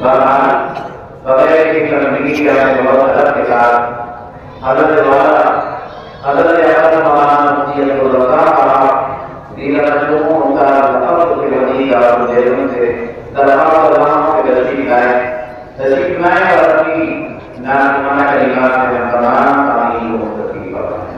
بہرحال بغیر کی تنبیہ کے ہمیں بہت ادب کے ساتھ حضرت والا حضرت اعظم مولانا مفتی عبدالرزاق صاحب دیگر مختار کے وزیر اور مجرمین سے درخواست کرتا کہ تشریف لائیں اور اپنی نازمانہ کلمات سے ہم تمام تعلیم کو مستقبل فرمائیں۔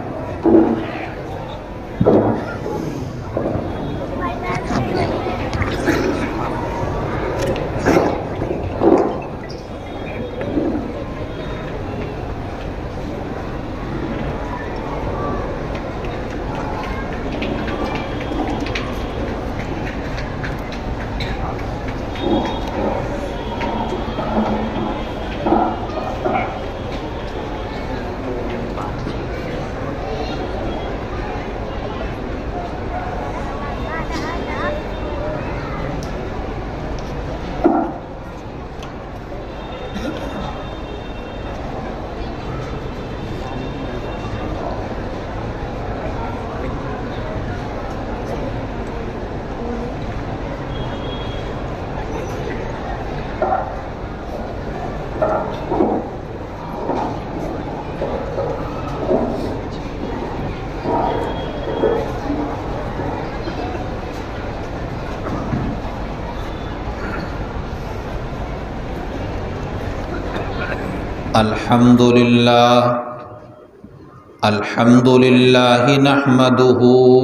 الحمد لله نحمده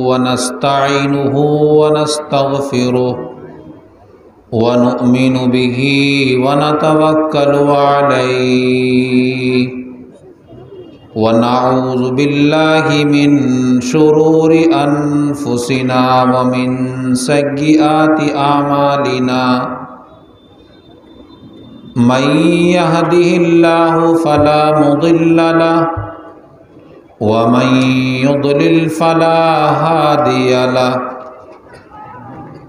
ونستعينه ونستغفره ونؤمن به ونتوكل عليه ونعوذ بالله من شرور أنفسنا ومن سيئات أعمالنا من يهده الله فلا مضل له ومن يضلل فلا هادي له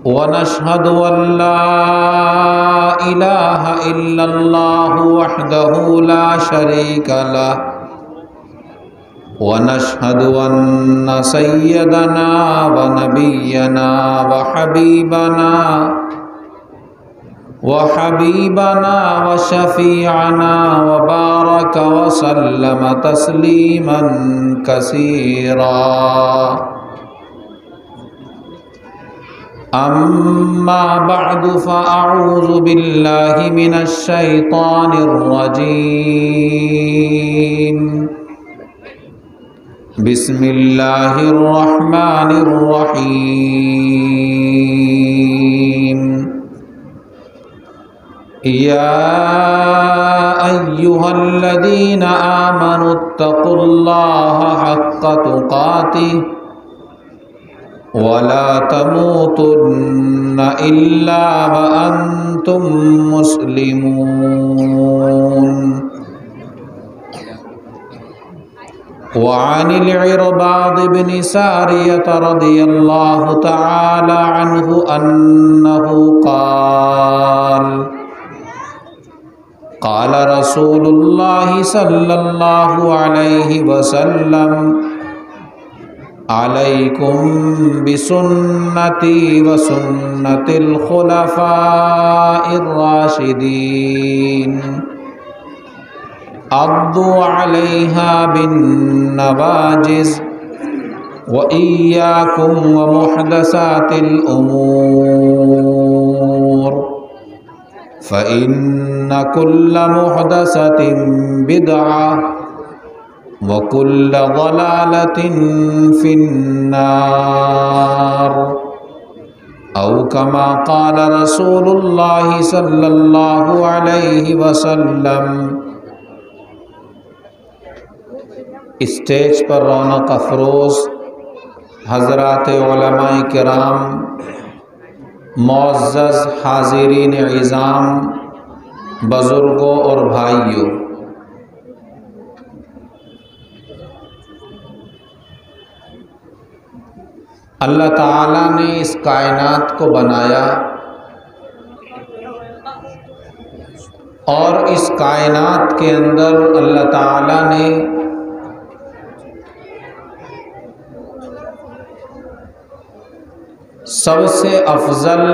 ونشهد أن لا إله إلا الله وحده لا شريك له ونشهد أن سيدنا ونبينا وحبيبنا وشفيعنا وبارك وسلم تسليما كثيرا أما بعد فأعوذ بالله من الشيطان الرجيم بسم الله الرحمن الرحيم يا أيها الذين آمنوا اتقوا الله حق تقاته ولا تموتن إلا وأنتم مسلمون وعن العرباض بن سارية رضي الله تعالى عنه أنه قال رسول الله صلى الله عليه وسلم عليكم بسنتي وسنة الخلفاء الراشدين عضوا عليها بالنواجذ وإياكم ومحدثات الأمور فإن كل محدثة بدعة وكل ضلالة في النار أو كما قال رسول الله صلى الله عليه وسلم۔ اسٹیج پر رونق افروز حضرات علماء کرام، معزز حاضرین عظام، بزرگوں اور بھائیوں، اللہ تعالیٰ نے اس کائنات کو بنایا اور اس کائنات کے اندر اللہ تعالیٰ نے سب سے افضل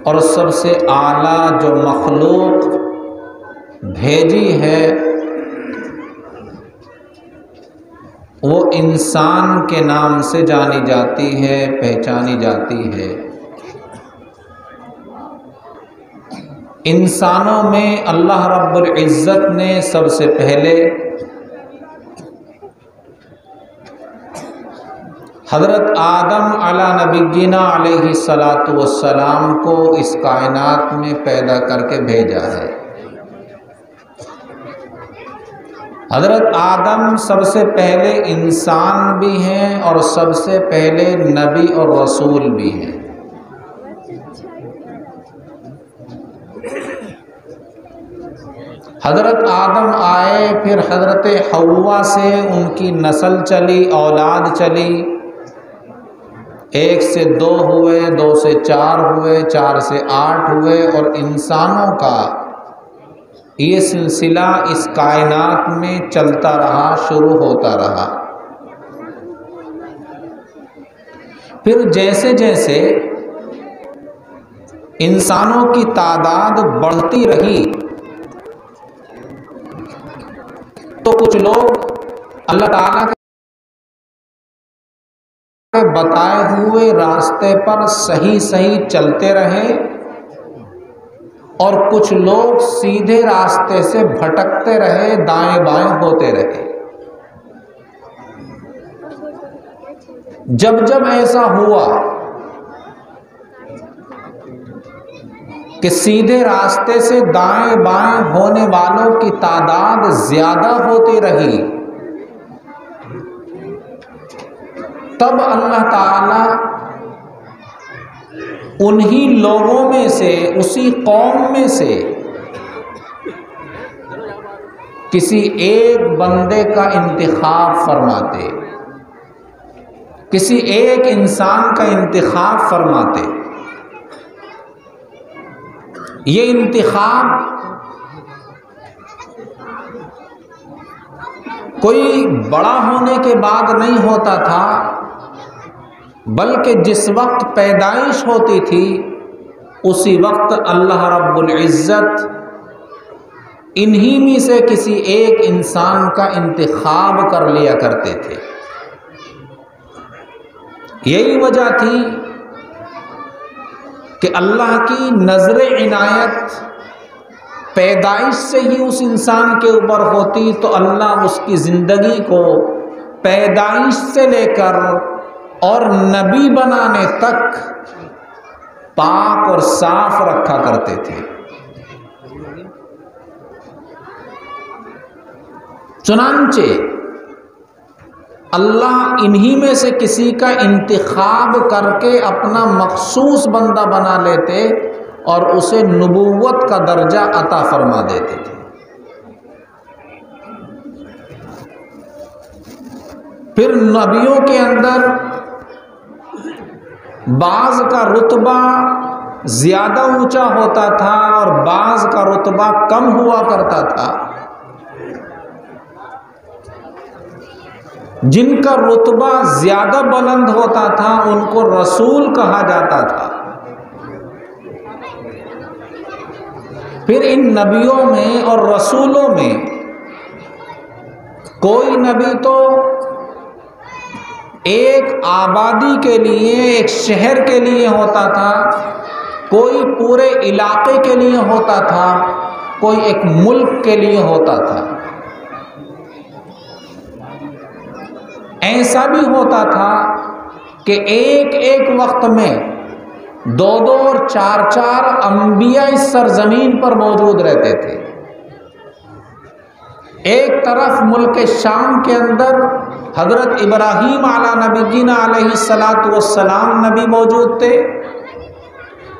اور سب سے اعلیٰ جو مخلوق بھیجی ہے وہ انسان کے نام سے جانی جاتی ہے، پہچانی جاتی ہے۔ انسانوں میں اللہ رب العزت نے سب سے پہلے حضرت آدم علی نبینا علیہ الصلاۃ والسلام کو اس کائنات میں پیدا کر کے بھیجا ہے۔ حضرت آدم سب سے پہلے انسان بھی ہیں اور سب سے پہلے نبی اور رسول بھی ہیں۔ حضرت آدم آئے، پھر حضرت حوا سے ان کی نسل چلی، اولاد چلی، 1 سے 2 ہوئے، 2 سے 4 ہوئے، 4 سے 8 ہوئے، اور انسانوں کا یہ سلسلہ اس کائنات میں چلتا رہا، شروع ہوتا رہا۔ پھر جیسے جیسے انسانوں کی تعداد بڑھتی رہی تو کچھ لوگ اللہ تعالیٰ کے بتائے ہوئے راستے پر صحیح چلتے رہے، اور کچھ لوگ سیدھے راستے سے بھٹکتے رہے، دائیں بائیں ہوتے رہے۔ جب ایسا ہوا کہ سیدھے راستے سے دائیں بائیں ہونے والوں کی تعداد زیادہ ہوتی رہی، تب اللہ تعالی انہی لوگوں میں سے، اسی قوم میں سے کسی ایک بندے کا انتخاب فرماتے، کسی ایک انسان کا انتخاب فرماتے۔ یہ انتخاب کوئی بڑا ہونے کے بعد نہیں ہوتا تھا، بلکہ جس وقت پیدائش ہوتی تھی اسی وقت اللہ رب العزت انہی میں سے کسی ایک انسان کا انتخاب کر لیا کرتے تھے۔ یہی وجہ تھی کہ اللہ کی نظر عنایت پیدائش سے ہی اس انسان کے اوپر ہوتی تو اللہ اس کی زندگی کو پیدائش سے لے کر اور نبی بنانے تک پاک اور صاف رکھا کرتے تھے۔ چنانچہ اللہ انہی میں سے کسی کا انتخاب کر کے اپنا مخصوص بندہ بنا لیتے اور اسے نبوت کا درجہ عطا فرما دیتے تھے۔ پھر نبیوں کے اندر بعض کا رتبہ زیادہ اونچا ہوتا تھا اور بعض کا رتبہ کم ہوا کرتا تھا۔ جن کا رتبہ زیادہ بلند ہوتا تھا ان کو رسول کہا جاتا تھا۔ پھر ان نبیوں میں اور رسولوں میں کوئی نبی تو ایک آبادی کے لیے، ایک شہر کے لیے ہوتا تھا، کوئی پورے علاقے کے لیے ہوتا تھا، کوئی ایک ملک کے لیے ہوتا تھا۔ ایسا بھی ہوتا تھا کہ ایک وقت میں 2 اور 4 انبیاء اس سرزمین پر موجود رہتے تھے۔ ایک طرف ملک شام کے اندر حضرت ابراہیم علی نبینا علیہ الصلاۃ والسلام نبی موجود تھے،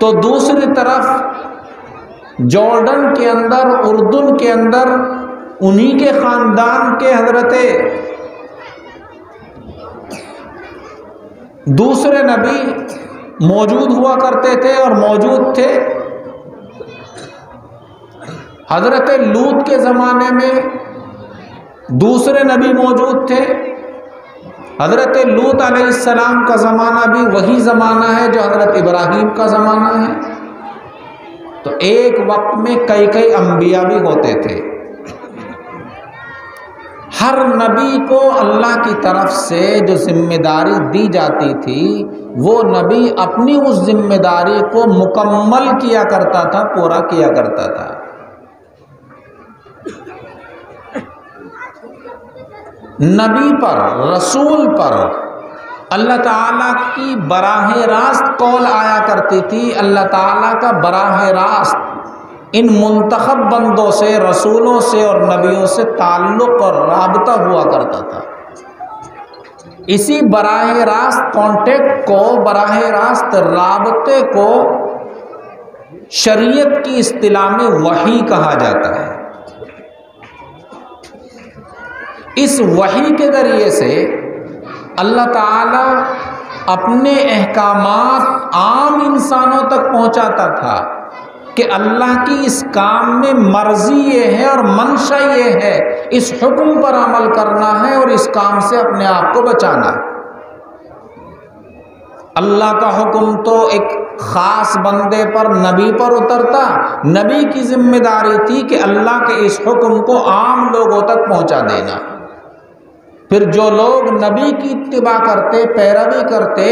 تو دوسری طرف جارڈن کے اندر، اردن کے اندر انہی کے خاندان کے حضرت دوسرے نبی موجود ہوا کرتے تھے اور موجود تھے۔ حضرت لوط کے زمانے میں دوسرے نبی موجود تھے۔ حضرت لوط علیہ السلام کا زمانہ بھی وہی زمانہ ہے جو حضرت ابراہیم کا زمانہ ہے۔ تو ایک وقت میں کئی انبیاء بھی ہوتے تھے. ہر نبی کو اللہ کی طرف سے جو ذمہ داری دی جاتی تھی وہ نبی اپنی اس ذمہ داری کو مکمل کیا کرتا تھا، پورا کیا کرتا تھا. نبی پر، رسول پر اللہ تعالیٰ کی براہ راست قول آیا کرتی تھی. اللہ تعالیٰ کا براہ راست ان منتخب بندوں سے، رسولوں سے اور نبیوں سے تعلق اور رابطہ ہوا کرتا تھا. اسی براہ راست کانٹیکٹ کو، براہ راست رابطے کو شریعت کی اصطلاح میں وحی کہا جاتا ہے. اس وحی کے ذریعے سے اللہ تعالیٰ اپنے احکامات عام انسانوں تک پہنچاتا تھا کہ اللہ کی اس کام میں مرضی یہ ہے اور منشا یہ ہے، اس حکم پر عمل کرنا ہے اور اس کام سے اپنے آپ کو بچانا ہے. اللہ کا حکم تو ایک خاص بندے پر، نبی پر اترتا. نبی کی ذمہ داری تھی کہ اللہ کے اس حکم کو عام لوگوں تک پہنچا دینا. پھر جو لوگ نبی کی اتباع کرتے، پیروی کرتے،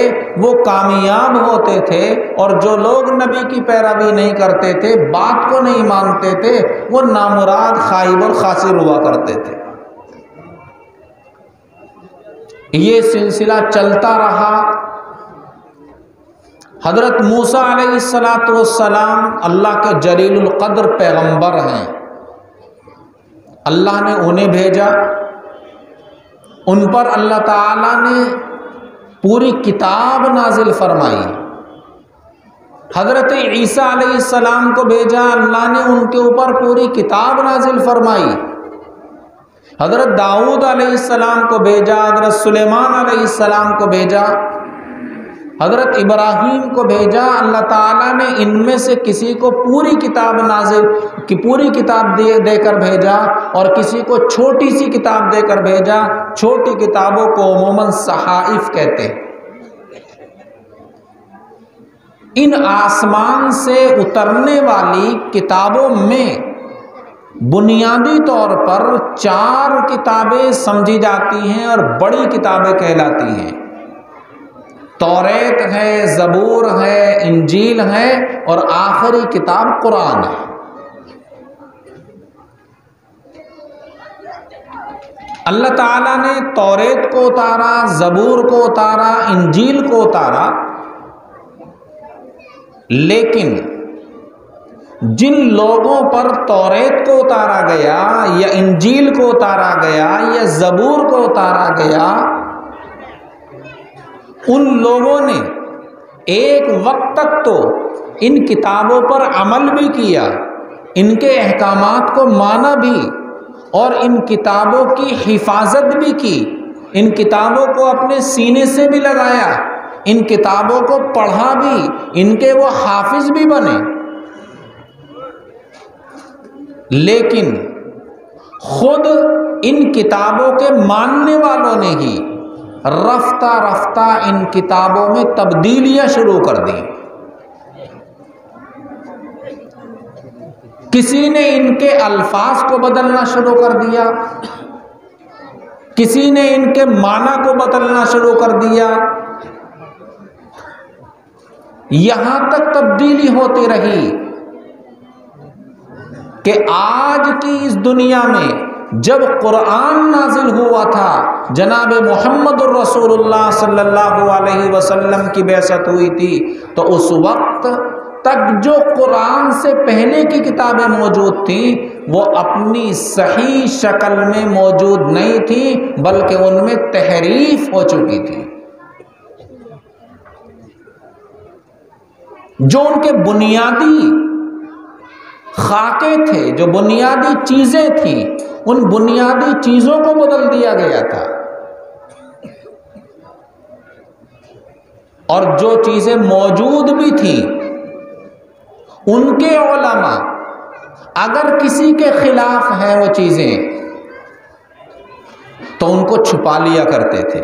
وہ کامیاب ہوتے تھے، اور جو لوگ نبی کی پیروی نہیں کرتے تھے، بات کو نہیں مانتے تھے، وہ نامراد، خائب اور خاسر ہوا کرتے تھے. یہ سلسلہ چلتا رہا. حضرت موسیٰ علیہ السلام اللہ کے جلیل القدر پیغمبر ہیں. اللہ نے انہیں بھیجا، ان پر اللہ تعالیٰ نے پوری کتاب نازل فرمائی. حضرت عیسیٰ علیہ السلام کو بھیجا، اللہ نے ان کے اوپر پوری کتاب نازل فرمائی. حضرت داؤد علیہ السلام کو بھیجا، حضرت سلیمان علیہ السلام کو بھیجا، حضرت ابراہیم کو بھیجا. اللہ تعالیٰ نے ان میں سے کسی کو پوری کتاب پوری کتاب دے کر بھیجا، اور کسی کو چھوٹی سی کتاب دے کر بھیجا. چھوٹی کتابوں کو عموماً صحائف کہتے ہیں. ان آسمان سے اترنے والی کتابوں میں بنیادی طور پر 4 کتابیں سمجھی جاتی ہیں اور بڑی کتابیں کہلاتی ہیں. توریت ہے، زبور ہے، انجیل ہے، اور آخری کتاب قرآن ہے. اللہ تعالیٰ نے توریت کو اتارا، زبور کو اتارا، انجیل کو اتارا، لیکن جن لوگوں پر توریت کو اتارا گیا یا انجیل کو اتارا گیا یا زبور کو اتارا گیا، ان لوگوں نے ایک وقت تک تو ان کتابوں پر عمل بھی کیا، ان کے احکامات کو مانا بھی، اور ان کتابوں کی حفاظت بھی کی. ان کتابوں کو اپنے سینے سے بھی لگایا، ان کتابوں کو پڑھا بھی، ان کے وہ حافظ بھی بنے. لیکن خود ان کتابوں کے ماننے والوں نے ہی رفتہ رفتہ ان کتابوں میں تبدیلیاں شروع کر دیں. کسی نے ان کے الفاظ کو بدلنا شروع کر دیا، کسی نے ان کے معنی کو بدلنا شروع کر دیا. یہاں تک تبدیلی ہوتی رہی کہ آج کی اس دنیا میں جب قرآن نازل ہوا تھا، جناب محمد الرسول اللہ صلی اللہ علیہ وسلم کی بعثت ہوئی تھی، تو اس وقت تک جو قرآن سے پہلے کی کتابیں موجود تھیں وہ اپنی صحیح شکل میں موجود نہیں تھیں، بلکہ ان میں تحریف ہو چکی تھی. جو ان کے بنیادی خاکے تھے، جو بنیادی چیزیں تھیں، ان بنیادی چیزوں کو بدل دیا گیا تھا. اور جو چیزیں موجود بھی تھیں، ان کے علماء اگر کسی کے خلاف ہیں وہ چیزیں تو ان کو چھپا لیا کرتے تھے.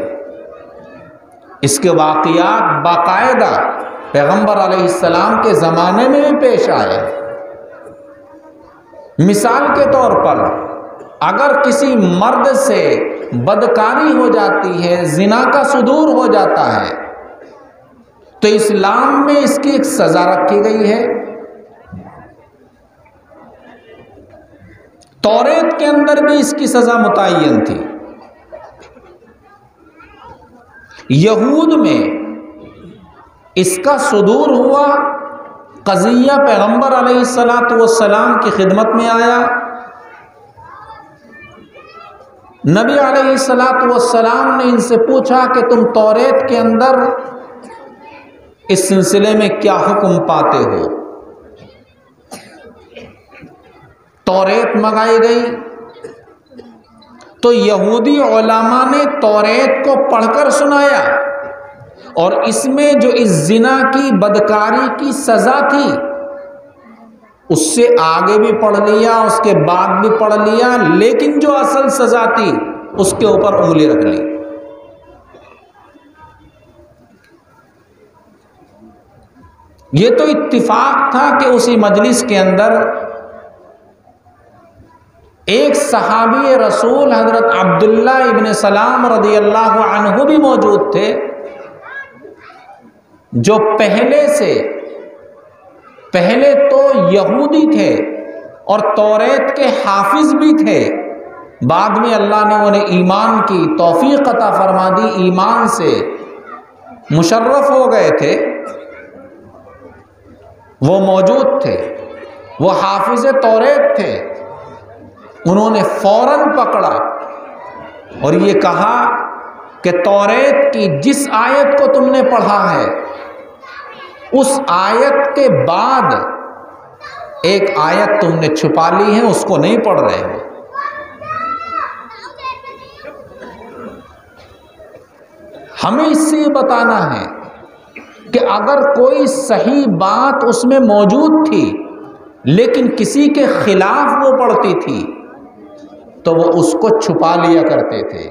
اس کے واقعات باقاعدہ پیغمبر علیہ السلام کے زمانے میں بھی پیش آئے. مثال کے طور پر اگر کسی مرد سے بدکاری ہو جاتی ہے، زنا کا صدور ہو جاتا ہے، تو اسلام میں اس کی ایک سزا رکھی گئی ہے۔ توریت کے اندر بھی اس کی سزا متعین تھی۔ یہود میں اس کا صدور ہوا، قضیہ پیغمبر علیہ السلام کی خدمت میں آیا، نبی علیہ السلام نے ان سے پوچھا کہ تم توریت کے اندر اس سلسلے میں کیا حکم پاتے ہو؟ توریت منگائی گئی تو یہودی علماء نے توریت کو پڑھ کر سنایا، اور اس میں جو اس زنا کی بدکاری کی سزا تھی اس سے آگے بھی پڑھ لیا، اس کے بعد بھی پڑھ لیا، لیکن جو اصل سزا تھی اس کے اوپر انگلی رکھ لی۔ یہ تو اتفاق تھا کہ اسی مجلس کے اندر ایک صحابی رسول حضرت عبداللہ ابن سلام رضی اللہ عنہ بھی موجود تھے، جو پہلے تو یہودی تھے اور توریت کے حافظ بھی تھے، بعد میں اللہ نے انہیں ایمان کی توفیق عطا فرما دی، ایمان سے مشرف ہو گئے تھے، وہ موجود تھے، وہ حافظ توریت تھے۔ انہوں نے فوراً پکڑا اور یہ کہا کہ توریت کی جس آیت کو تم نے پڑھا ہے اس آیت کے بعد ایک آیت تم نے چھپا لی ہے، اس کو نہیں پڑھ رہے ہو۔ ہمیں اس سے یہ بتانا ہے کہ اگر کوئی صحیح بات اس میں موجود تھی لیکن کسی کے خلاف وہ پڑھتی تھی تو وہ اس کو چھپا لیا کرتے تھے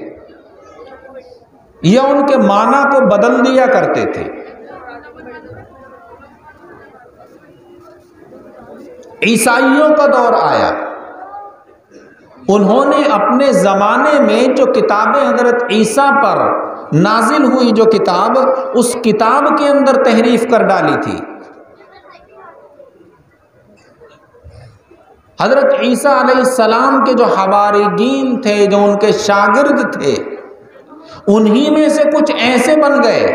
یا ان کے معنی کو بدل دیا کرتے تھے۔ عیسائیوں کا دور آیا، انہوں نے اپنے زمانے میں جو کتابیں حضرت عیسیٰ پر نازل ہوئی، جو کتاب، اس کتاب کے اندر تحریف کر ڈالی تھی۔ حضرت عیسیٰ علیہ السلام کے جو حواریین تھے، جو ان کے شاگرد تھے، انہی میں سے کچھ ایسے بن گئے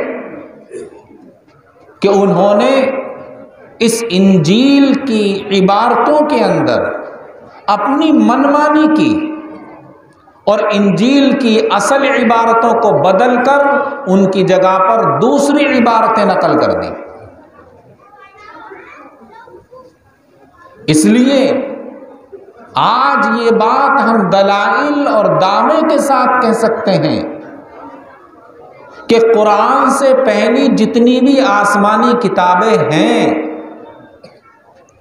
کہ انہوں نے اس انجیل کی عبارتوں کے اندر اپنی منمانی کی اور انجیل کی اصل عبارتوں کو بدل کر ان کی جگہ پر دوسری عبارتیں نقل کر دیں۔ اس لیے آج یہ بات ہم دلائل اور دعوے کے ساتھ کہہ سکتے ہیں کہ قرآن سے پہلی جتنی بھی آسمانی کتابیں ہیں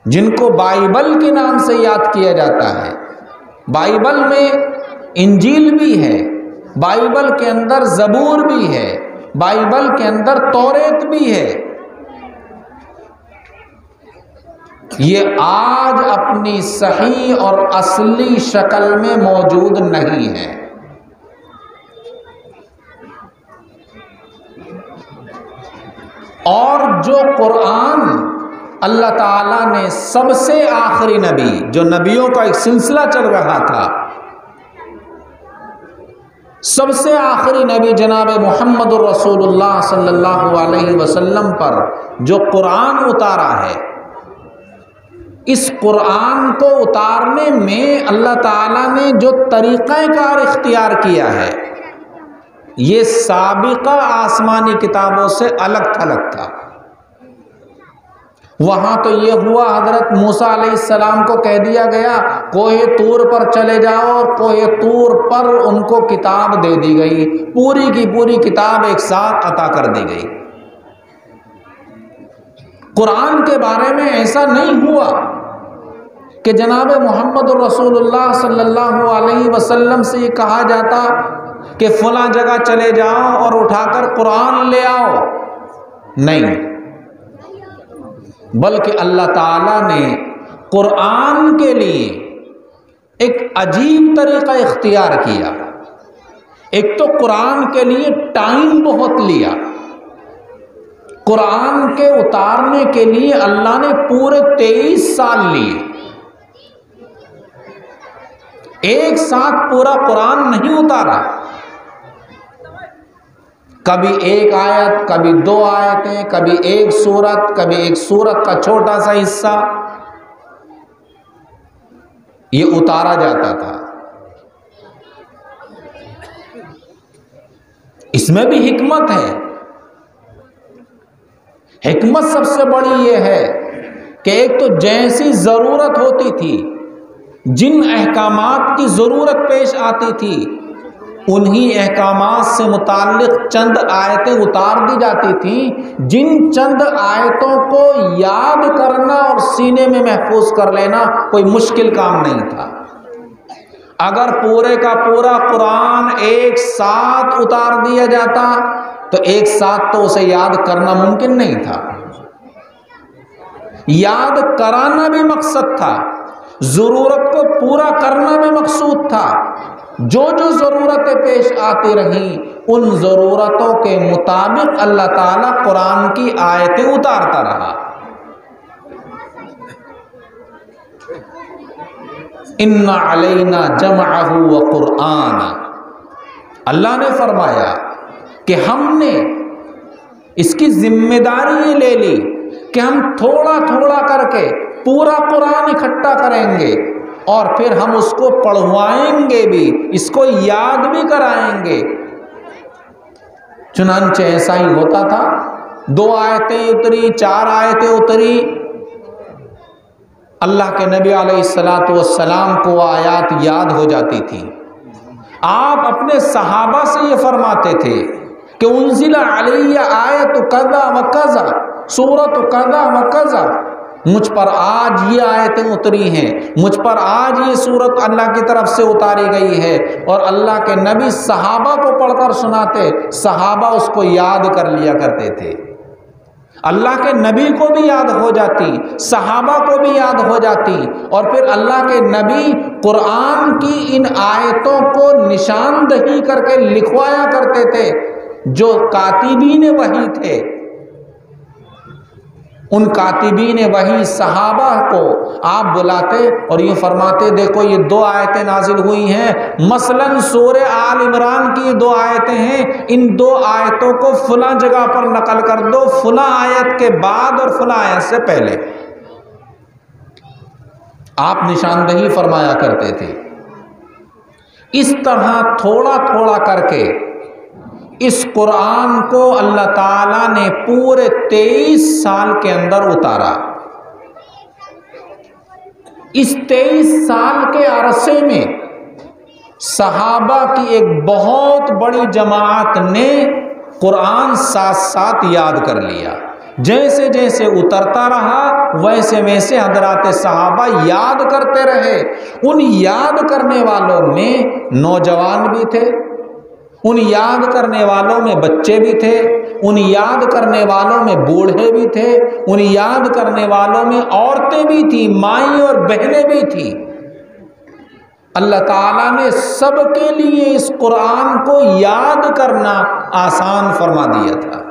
جن کو بائبل کے نام سے یاد کیا جاتا ہے، بائبل میں انجیل بھی ہے، بائبل کے اندر زبور بھی ہے، بائبل کے اندر توریت بھی ہے، یہ آج اپنی صحیح اور اصلی شکل میں موجود نہیں ہے۔ اور جو قرآن اللہ تعالیٰ نے سب سے آخری نبی، جو نبیوں کا ایک سلسلہ چل رہا تھا، سب سے آخری نبی جناب محمد الرسول اللہ صلی اللہ علیہ وسلم پر جو قرآن اتارا ہے، اس قرآن کو اتارنے میں اللہ تعالیٰ نے جو طریقہ کار اختیار کیا ہے، یہ سابقہ آسمانی کتابوں سے الگ تھلگ تھا۔ وہاں تو یہ ہوا، حضرت موسیٰ علیہ السلام کو کہہ دیا گیا کوہ طور پر چلے جاؤ، اور کوہ طور پر ان کو کتاب دے دی گئی، پوری کی پوری کتاب ایک ساتھ عطا کر دی گئی۔ قرآن کے بارے میں ایسا نہیں ہوا کہ جناب محمد الرسول اللہ صلی اللہ علیہ وسلم سے یہ کہا جاتا کہ فلاں جگہ چلے جاؤ اور اٹھا کر قرآن لے آؤ، نہیں، بلکہ اللہ تعالیٰ نے قرآن کے لیے ایک عجیب طریقہ اختیار کیا. ایک تو قرآن کے لیے ٹائم بہت لیا. قرآن کے اتارنے کے لیے اللہ نے پورے 23 سال لیے. ایک ساتھ پورا قرآن نہیں اتارا. کبھی ایک آیت، کبھی 2 آیتیں، کبھی ایک سورت، کبھی ایک سورت کا چھوٹا سا حصہ یہ اتارا جاتا تھا. اس میں بھی حکمت ہے. حکمت سب سے بڑی یہ ہے کہ ایک تو جیسی ضرورت ہوتی تھی، جن احکامات کی ضرورت پیش آتی تھی، انہی احکامات سے متعلق چند آیتیں اتار دی جاتی تھیں. جن چند آیتوں کو یاد کرنا اور سینے میں محفوظ کر لینا کوئی مشکل کام نہیں تھا. اگر پورے کا پورا قرآن ایک ساتھ اتار دیا جاتا تو ایک ساتھ تو اسے یاد کرنا ممکن نہیں تھا. یاد کرانا بھی مقصد تھا، ضرورت کو پورا کرنا بھی مقصود تھا. جو جو ضرورتیں پیش آتی رہیں ان ضرورتوں کے مطابق اللہ تعالیٰ قرآن کی آیتیں اتارتا رہا. ان علینا جمعہ وقرآن. اللہ نے فرمایا کہ ہم نے اس کی ذمہ داری یہ لے لی کہ ہم تھوڑا تھوڑا کر کے پورا قرآن اکٹھا کریں گے اور پھر ہم اس کو پڑھوائیں گے بھی، اس کو یاد بھی کرائیں گے. چنانچہ ایسا ہی ہوتا تھا. 2 آیتیں اتری، 4 آیتیں اتری، اللہ کے نبی علیہ الصلاۃ والسلام کو آیات یاد ہو جاتی تھی. آپ اپنے صحابہ سے یہ فرماتے تھے کہ انزل علیہ آیت کذا و کذا، سورۃ کذا و کذا، مجھ پر آج یہ آیتیں اتری ہیں، مجھ پر آج یہ سورت اللہ کی طرف سے اتاری گئی ہے. اور اللہ کے نبی صحابہ کو پڑھ کر سناتے، صحابہ اس کو یاد کر لیا کرتے تھے. اللہ کے نبی کو بھی یاد ہو جاتی، صحابہ کو بھی یاد ہو جاتی، اور پھر اللہ کے نبی قرآن کی ان آیتوں کو نشاندہی کر کے لکھوایا کرتے تھے. جو کاتبین وحی تھے، ان کاتبین وحی صحابہ کو آپ بلاتے اور یہ فرماتے دیکھو یہ 2 آیتیں نازل ہوئی ہیں، مثلا سورہ آل عمران کی 2 آیتیں ہیں، ان 2 آیتوں کو فلاں جگہ پر نقل کر دو، فلاں آیت کے بعد اور فلاں آیت سے پہلے. آپ نشاندہی فرمایا کرتے تھے. اس طرح تھوڑا تھوڑا کر کے اس قرآن کو اللہ تعالیٰ نے پورے 23 سال کے اندر اتارا. اس 23 سال کے عرصے میں صحابہ کی ایک بہت بڑی جماعت نے قرآن ساتھ ساتھ یاد کر لیا. جیسے جیسے اترتا رہا ویسے ویسے حضرات صحابہ یاد کرتے رہے. ان یاد کرنے والوں میں نوجوان بھی تھے، ان یاد کرنے والوں میں بچے بھی تھے، ان یاد کرنے والوں میں بوڑھے بھی تھے، ان یاد کرنے والوں میں عورتیں بھی تھیں، مائیں اور بہنیں بھی تھیں. اللہ تعالیٰ نے سب کے لیے اس قرآن کو یاد کرنا آسان فرما دیا تھا.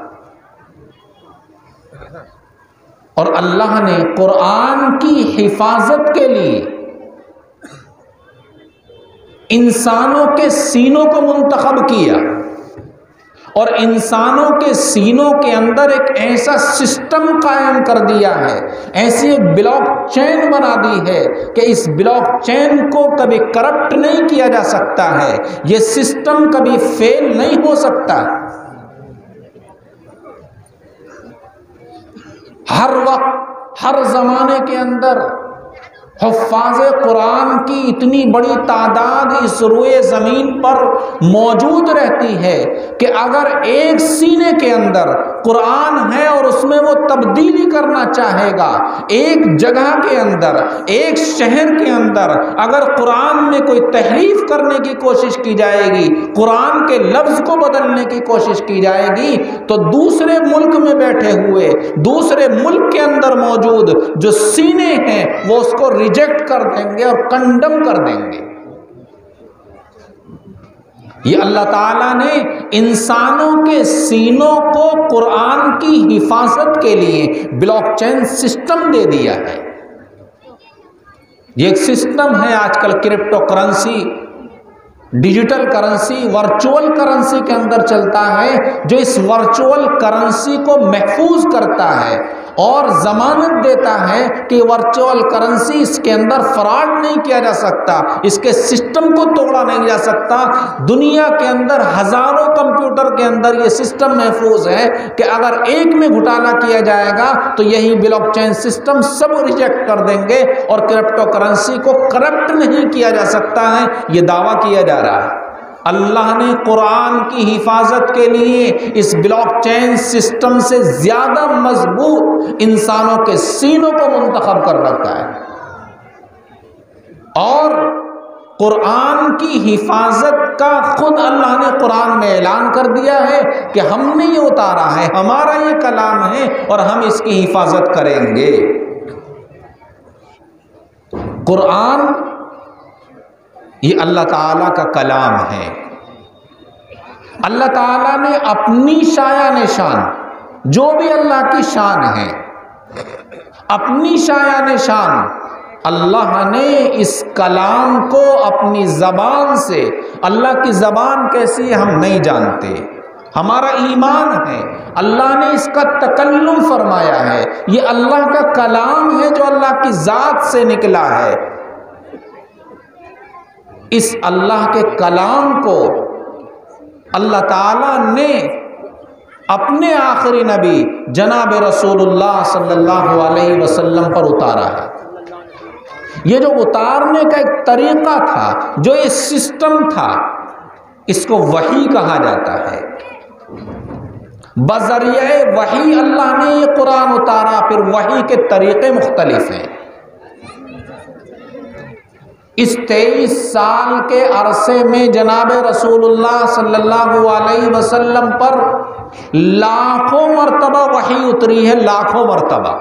اور اللہ نے قرآن کی حفاظت کے لیے انسانوں کے سینوں کو منتخب کیا اور انسانوں کے سینوں کے اندر ایک ایسا سسٹم قائم کر دیا ہے، ایسی ایک بلاک چین بنا دی ہے کہ اس بلاک چین کو کبھی کرپٹ نہیں کیا جا سکتا ہے، یہ سسٹم کبھی فیل نہیں ہو سکتا. ہر وقت ہر زمانے کے اندر حفاظ قرآن کی اتنی بڑی تعداد اس روئے زمین پر موجود رہتی ہے کہ اگر ایک سینے کے اندر قرآن ہے اور اس میں وہ تبدیلی کرنا چاہے گا، ایک جگہ کے اندر، ایک شہر کے اندر اگر قرآن میں کوئی تحریف کرنے کی کوشش کی جائے گی، قرآن کے لفظ کو بدلنے کی کوشش کی جائے گی، تو دوسرے ملک میں بیٹھے ہوئے، دوسرے ملک کے اندر موجود جو سینے ہیں وہ اس کو ریجیکٹ کر دیں گے اور کنڈم کر دیں گے۔ یہ اللہ تعالیٰ نے انسانوں کے سینوں کو قرآن کی حفاظت کے لیے بلاک چین سسٹم دے دیا ہے۔ یہ ایک سسٹم ہے آج کل crypto currency, digital currency, virtual currency کے اندر چلتا ہے، جو اس ورچوئل کرنسی کو محفوظ کرتا ہے اور ضمانت دیتا ہے کہ ورچوئل کرنسی اس کے اندر فراڈ نہیں کیا جا سکتا، اس کے سسٹم کو توڑا نہیں جا سکتا۔ دنیا کے اندر ہزاروں کمپیوٹر کے اندر یہ سسٹم محفوظ ہے کہ اگر ایک میں گھٹالا کیا جائے گا تو یہی بلاک چین سسٹم سب ریجیکٹ کر دیں گے اور کرپٹو کرنسی کو کرپٹ نہیں کیا جا سکتا ہے، یہ دعویٰ کیا جا رہا ہے۔ اللہ نے قرآن کی حفاظت کے لیے اس بلاک چین سسٹم سے زیادہ مضبوط انسانوں کے سینوں کو منتخب کر رکھا ہے، اور قرآن کی حفاظت کا خود اللہ نے قرآن میں اعلان کر دیا ہے کہ ہم نے یہ اتارا ہے، ہمارا یہ کلام ہے اور ہم اس کی حفاظت کریں گے۔ قرآن یہ اللہ تعالیٰ کا کلام ہے۔ اللہ تعالیٰ نے اپنی شایہ نشان، جو بھی اللہ کی شان ہے، اپنی شایہ نشان اللہ نے اس کلام کو اپنی زبان سے، اللہ کی زبان کیسی ہے ہم نہیں جانتے، ہمارا ایمان ہے اللہ نے اس کا تکلم فرمایا ہے، یہ اللہ کا کلام ہے جو اللہ کی ذات سے نکلا ہے۔ اس اللہ کے کلام کو اللہ تعالیٰ نے اپنے آخری نبی جناب رسول اللہ صلی اللہ علیہ وسلم پر اتارا ہے۔ یہ جو اتارنے کا ایک طریقہ تھا، جو یہ سسٹم تھا، اس کو وحی کہا جاتا ہے۔ بذریعہ وحی اللہ نے یہ قرآن اتارا، پھر وحی کے طریقے مختلف ہیں۔ اس 23 سال کے عرصے میں جناب رسول اللہ صلی اللہ علیہ وسلم پر لاکھوں مرتبہ وحی اتری ہے، لاکھوں مرتبہ۔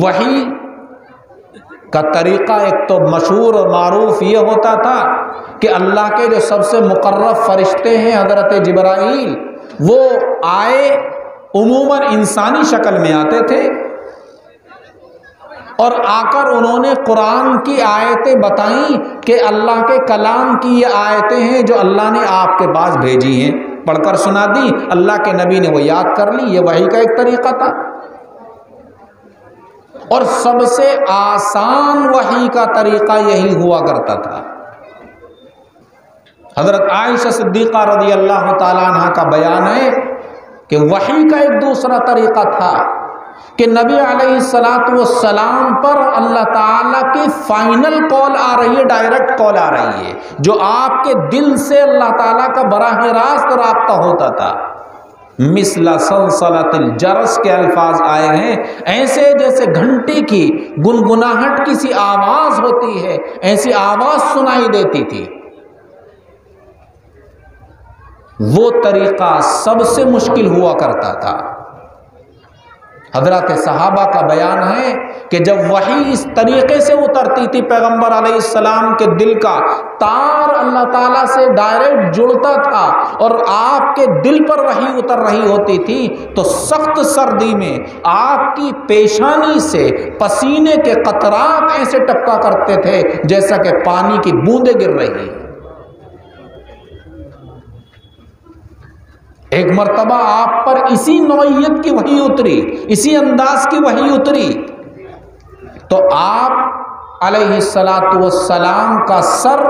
وحی کا طریقہ ایک تو مشہور اور معروف یہ ہوتا تھا کہ اللہ کے جو سب سے مقرب فرشتے ہیں حضرت جبرائیل، وہ آئے عموماً انسانی شکل میں آتے تھے اور آ کر انہوں نے قرآن کی آیتیں بتائیں کہ اللہ کے کلام کی یہ آیتیں ہیں جو اللہ نے آپ کے پاس بھیجی ہیں، پڑھ کر سنا دی، اللہ کے نبی نے وہ یاد کر لی۔ یہ وحی کا ایک طریقہ تھا، اور سب سے آسان وحی کا طریقہ یہی ہوا کرتا تھا۔ حضرت عائشہ صدیقہ رضی اللہ تعالیٰ عنہ کا بیان ہے کہ وحی کا ایک دوسرا طریقہ تھا کہ نبی علیہ السلام پر اللہ تعالیٰ کی فائنل کال آ رہی ہے، ڈائریکٹ کال آ رہی ہے، جو آپ کے دل سے اللہ تعالیٰ کا براہ راست رابطہ ہوتا تھا۔ مثل سلسلۃ الجرس کے الفاظ آئے ہیں، ایسے جیسے گھنٹی کی گنگناہٹ کسی آواز ہوتی ہے، ایسی آواز سنائی دیتی تھی۔ وہ طریقہ سب سے مشکل ہوا کرتا تھا۔ حضرات صحابہ کا بیان ہے کہ جب وحی اس طریقے سے اترتی تھی، پیغمبر علیہ السلام کے دل کا تار اللہ تعالیٰ سے ڈائریکٹ جڑتا تھا اور آپ کے دل پر وحی اتر رہی ہوتی تھی، تو سخت سردی میں آپ کی پیشانی سے پسینے کے قطرات ایسے ٹپکا کرتے تھے جیسا کہ پانی کی بوندیں گر رہی۔ ایک مرتبہ آپ پر اسی نوعیت کی وحی اتری، اسی انداز کی وحی اتری، تو آپ علیہ السلام کا سر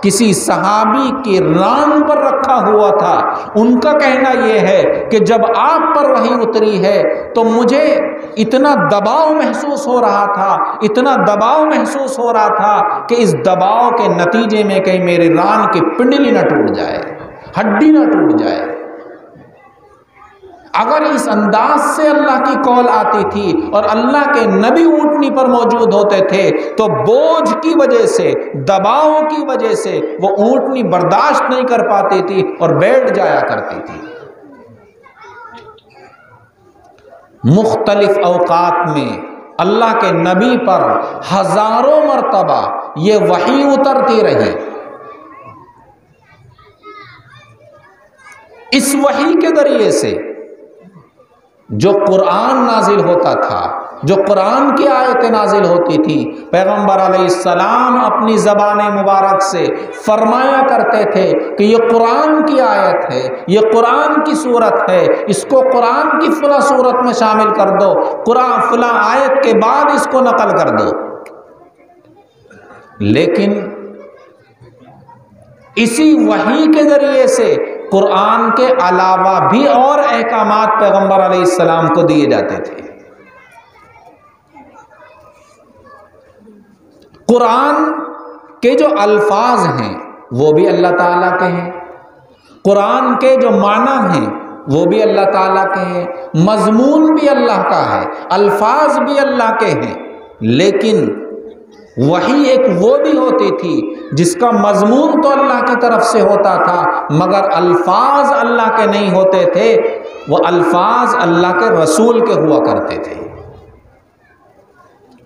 کسی صحابی کی ران پر رکھا ہوا تھا۔ ان کا کہنا یہ ہے کہ جب آپ پر وحی اتری ہے تو مجھے اتنا دباؤ محسوس ہو رہا تھا، اتنا دباؤ محسوس ہو رہا تھا کہ اس دباؤ کے نتیجے میں کہیں میری ران کی پنڈلی نہ ٹوٹ جائے۔ ہڈی نہ ٹوٹ جائے۔ اگر اس انداز سے اللہ کی قول آتی تھی اور اللہ کے نبی اونٹنی پر موجود ہوتے تھے تو بوجھ کی وجہ سے، دباؤ کی وجہ سے وہ اونٹنی برداشت نہیں کر پاتی تھی اور بیٹھ جایا کرتی تھی۔ مختلف اوقات میں اللہ کے نبی پر ہزاروں مرتبہ یہ وحی اترتی رہی۔ اس وحی کے ذریعے سے جو قرآن نازل ہوتا تھا، جو قرآن کی آیتیں نازل ہوتی تھی، پیغمبر علیہ السلام اپنی زبان مبارک سے فرمایا کرتے تھے کہ یہ قرآن کی آیت ہے، یہ قرآن کی صورت ہے، اس کو قرآن کی فلاں صورت میں شامل کر دو، قرآن فلاں آیت کے بعد اس کو نقل کر دو۔ لیکن اسی وحی کے ذریعے سے قرآن کے علاوہ بھی اور احکامات پیغمبر علیہ السلام کو دیے جاتے تھے۔ قرآن کے جو الفاظ ہیں وہ بھی اللہ تعالیٰ کے ہیں، قرآن کے جو معنی ہیں وہ بھی اللہ تعالیٰ کے ہیں، مضمون بھی اللہ کا ہے، الفاظ بھی اللہ کے ہیں، لیکن وحی ایک وہ بھی ہوتی تھی جس کا مضمون تو اللہ کی طرف سے ہوتا تھا مگر الفاظ اللہ کے نہیں ہوتے تھے، وہ الفاظ اللہ کے رسول کے ہوا کرتے تھے۔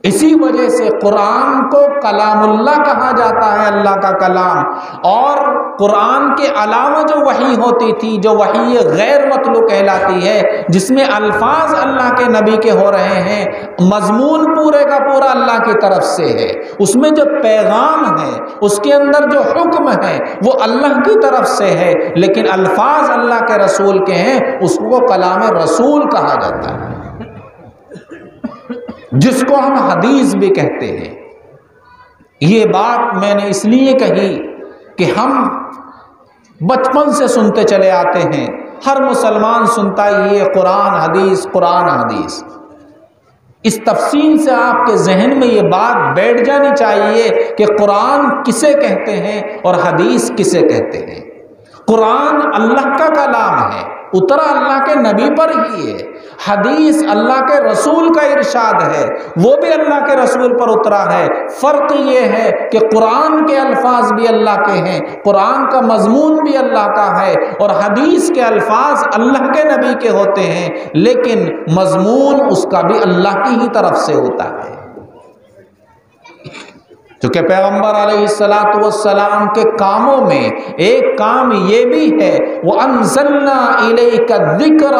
اسی وجہ سے قرآن کو کلام اللہ کہا جاتا ہے، اللہ کا کلام۔ اور قرآن کے علاوہ جو وحی ہوتی تھی، جو وحی غیر مطلوع کہلاتی ہے، جس میں الفاظ اللہ کے نبی کے ہو رہے ہیں، مضمون پورے کا پورا اللہ کی طرف سے ہے، اس میں جو پیغام ہے، اس کے اندر جو حکم ہے وہ اللہ کی طرف سے ہے، لیکن الفاظ اللہ کے رسول کے ہیں، اس کو کلام رسول کہا جاتا ہے، جس کو ہم حدیث بھی کہتے ہیں۔ یہ بات میں نے اس لیے کہی کہ ہم بچپن سے سنتے چلے آتے ہیں، ہر مسلمان سنتا ہی ہے قرآن حدیث، قرآن حدیث۔ اس تفصیل سے آپ کے ذہن میں یہ بات بیٹھ جانی چاہیے کہ قرآن کسے کہتے ہیں اور حدیث کسے کہتے ہیں۔ قرآن اللہ کا کلام ہے، اترا اللہ کے نبی پر ہی ہے۔ حدیث اللہ کے رسول کا ارشاد ہے، وہ بھی اللہ کے رسول پر اترا ہے۔ فرق یہ ہے کہ قرآن کے الفاظ بھی اللہ کے ہیں، قرآن کا مضمون بھی اللہ کا ہے، اور حدیث کے الفاظ اللہ کے نبی کے ہوتے ہیں، لیکن مضمون اس کا بھی اللہ کی ہی طرف سے ہوتا ہے۔ چونکہ پیغمبر علیہ السلام کے کاموں میں ایک کام یہ بھی ہے وَأَنزَلْنَا إِلَيْكَ الذِّكْرَ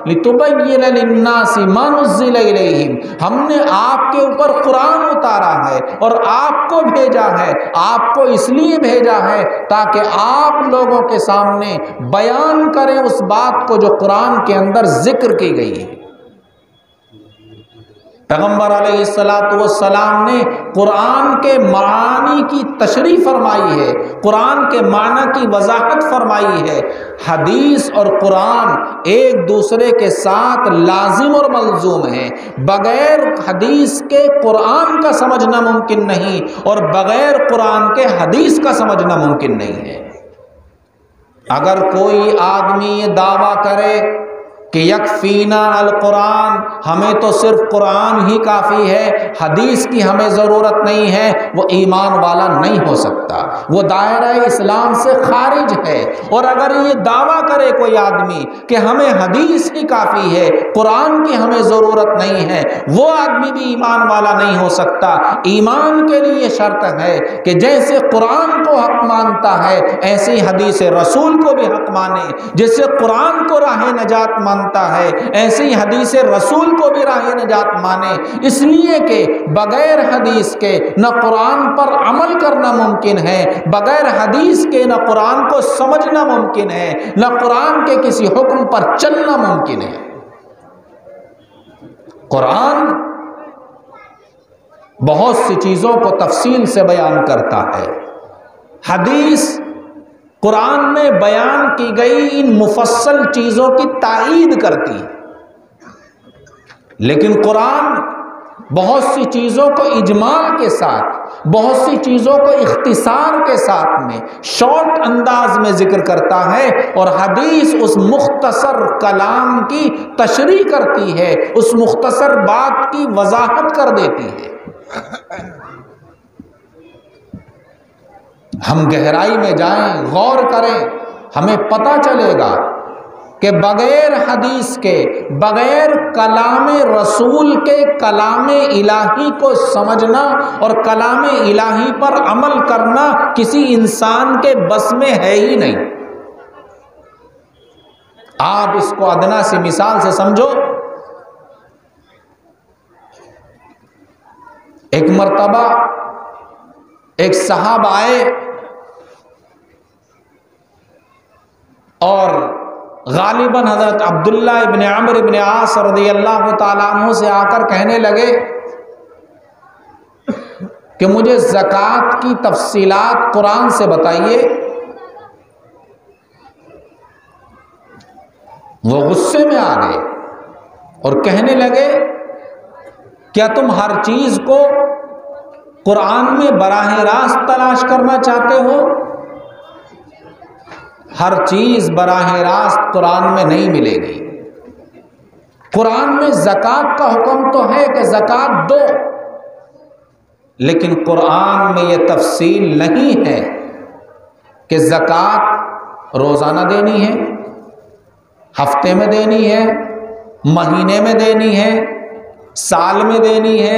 لِتُبَيِّنَ لِلنَّاسِ مَا نُزِّلَ إِلَيْهِمْ۔ ہم نے آپ کے اوپر قرآن اتارا ہے اور آپ کو بھیجا ہے، آپ کو اس لیے بھیجا ہے تاکہ آپ لوگوں کے سامنے بیان کریں اس بات کو جو قرآن کے اندر ذکر کی گئی ہے۔ پیغمبر علیہ السلام نے قرآن کے معانی کی تشریح فرمائی ہے، قرآن کے معنی کی وضاحت فرمائی ہے۔ حدیث اور قرآن ایک دوسرے کے ساتھ لازم اور ملزوم ہیں، بغیر حدیث کے قرآن کا سمجھنا ممکن نہیں اور بغیر قرآن کے حدیث کا سمجھنا ممکن نہیں ہے۔ اگر کوئی آدمی یہ دعویٰ کرے کہ یکفینا القرآن، ہمیں تو صرف قرآن ہی کافی ہے، حدیث کی ہمیں ضرورت نہیں ہے، وہ ایمان والا نہیں ہو سکتا، وہ دائرہ اسلام سے خارج ہے۔ اور اگر یہ دعویٰ کرے کوئی آدمی کہ ہمیں حدیث ہی کافی ہے، قرآن کی ہمیں ضرورت نہیں ہے، وہ آدمی بھی ایمان والا نہیں ہو سکتا۔ ایمان کے لیے شرط ہے کہ جیسے قرآن کو حق مانتا ہے ایسے ہی حدیث رسول کو بھی حق مانے، جیسے قرآن کو راہ نجات مانتا ہے ایسے ہی حدیث رسول کو بھی راہ نجات مانے، اس لیے کہ بغیر حدیث کے نہ قرآن پر عمل کرنا ممکن ہے، بغیر حدیث کے نہ قرآن کو سمجھنا ممکن ہے، نہ قرآن کے کسی حکم پر چلنا ممکن ہے۔ قرآن بہت سی چیزوں کو تفصیل سے بیان کرتا ہے، حدیث قرآن میں بیان کی گئی ان مفصل چیزوں کی تائید کرتی ہے، لیکن قرآن بہت سی چیزوں کو اجمال کے ساتھ بہت سی چیزوں کو اختصار کے ساتھ میں شارٹ انداز میں ذکر کرتا ہے، اور حدیث اس مختصر کلام کی تشریح کرتی ہے، اس مختصر بات کی وضاحت کر دیتی ہے۔ ہم گہرائی میں جائیں، غور کریں، ہمیں پتہ چلے گا کہ بغیر حدیث کے، بغیر کلام رسول کے کلام الہی کو سمجھنا اور کلام الہی پر عمل کرنا کسی انسان کے بس میں ہے ہی نہیں۔ آپ اس کو ادنا سی مثال سے سمجھو۔ ایک مرتبہ ایک صاحب آئے اور غالباً حضرت عبداللہ ابن عمرو ابن عاص رضی اللہ تعالیٰ عنہ سے آ کر کہنے لگے کہ مجھے زکوٰۃ کی تفصیلات قرآن سے بتائیے۔ وہ غصے میں آ گئے اور کہنے لگے کیا تم ہر چیز کو قرآن میں براہ راست تلاش کرنا چاہتے ہو؟ ہر چیز براہ راست قرآن میں نہیں ملے گی۔ قرآن میں زکوٰۃ کا حکم تو ہے کہ زکوٰۃ دو، لیکن قرآن میں یہ تفصیل نہیں ہے کہ زکوٰۃ روزانہ دینی ہے، ہفتے میں دینی ہے، مہینے میں دینی ہے، سال میں دینی ہے،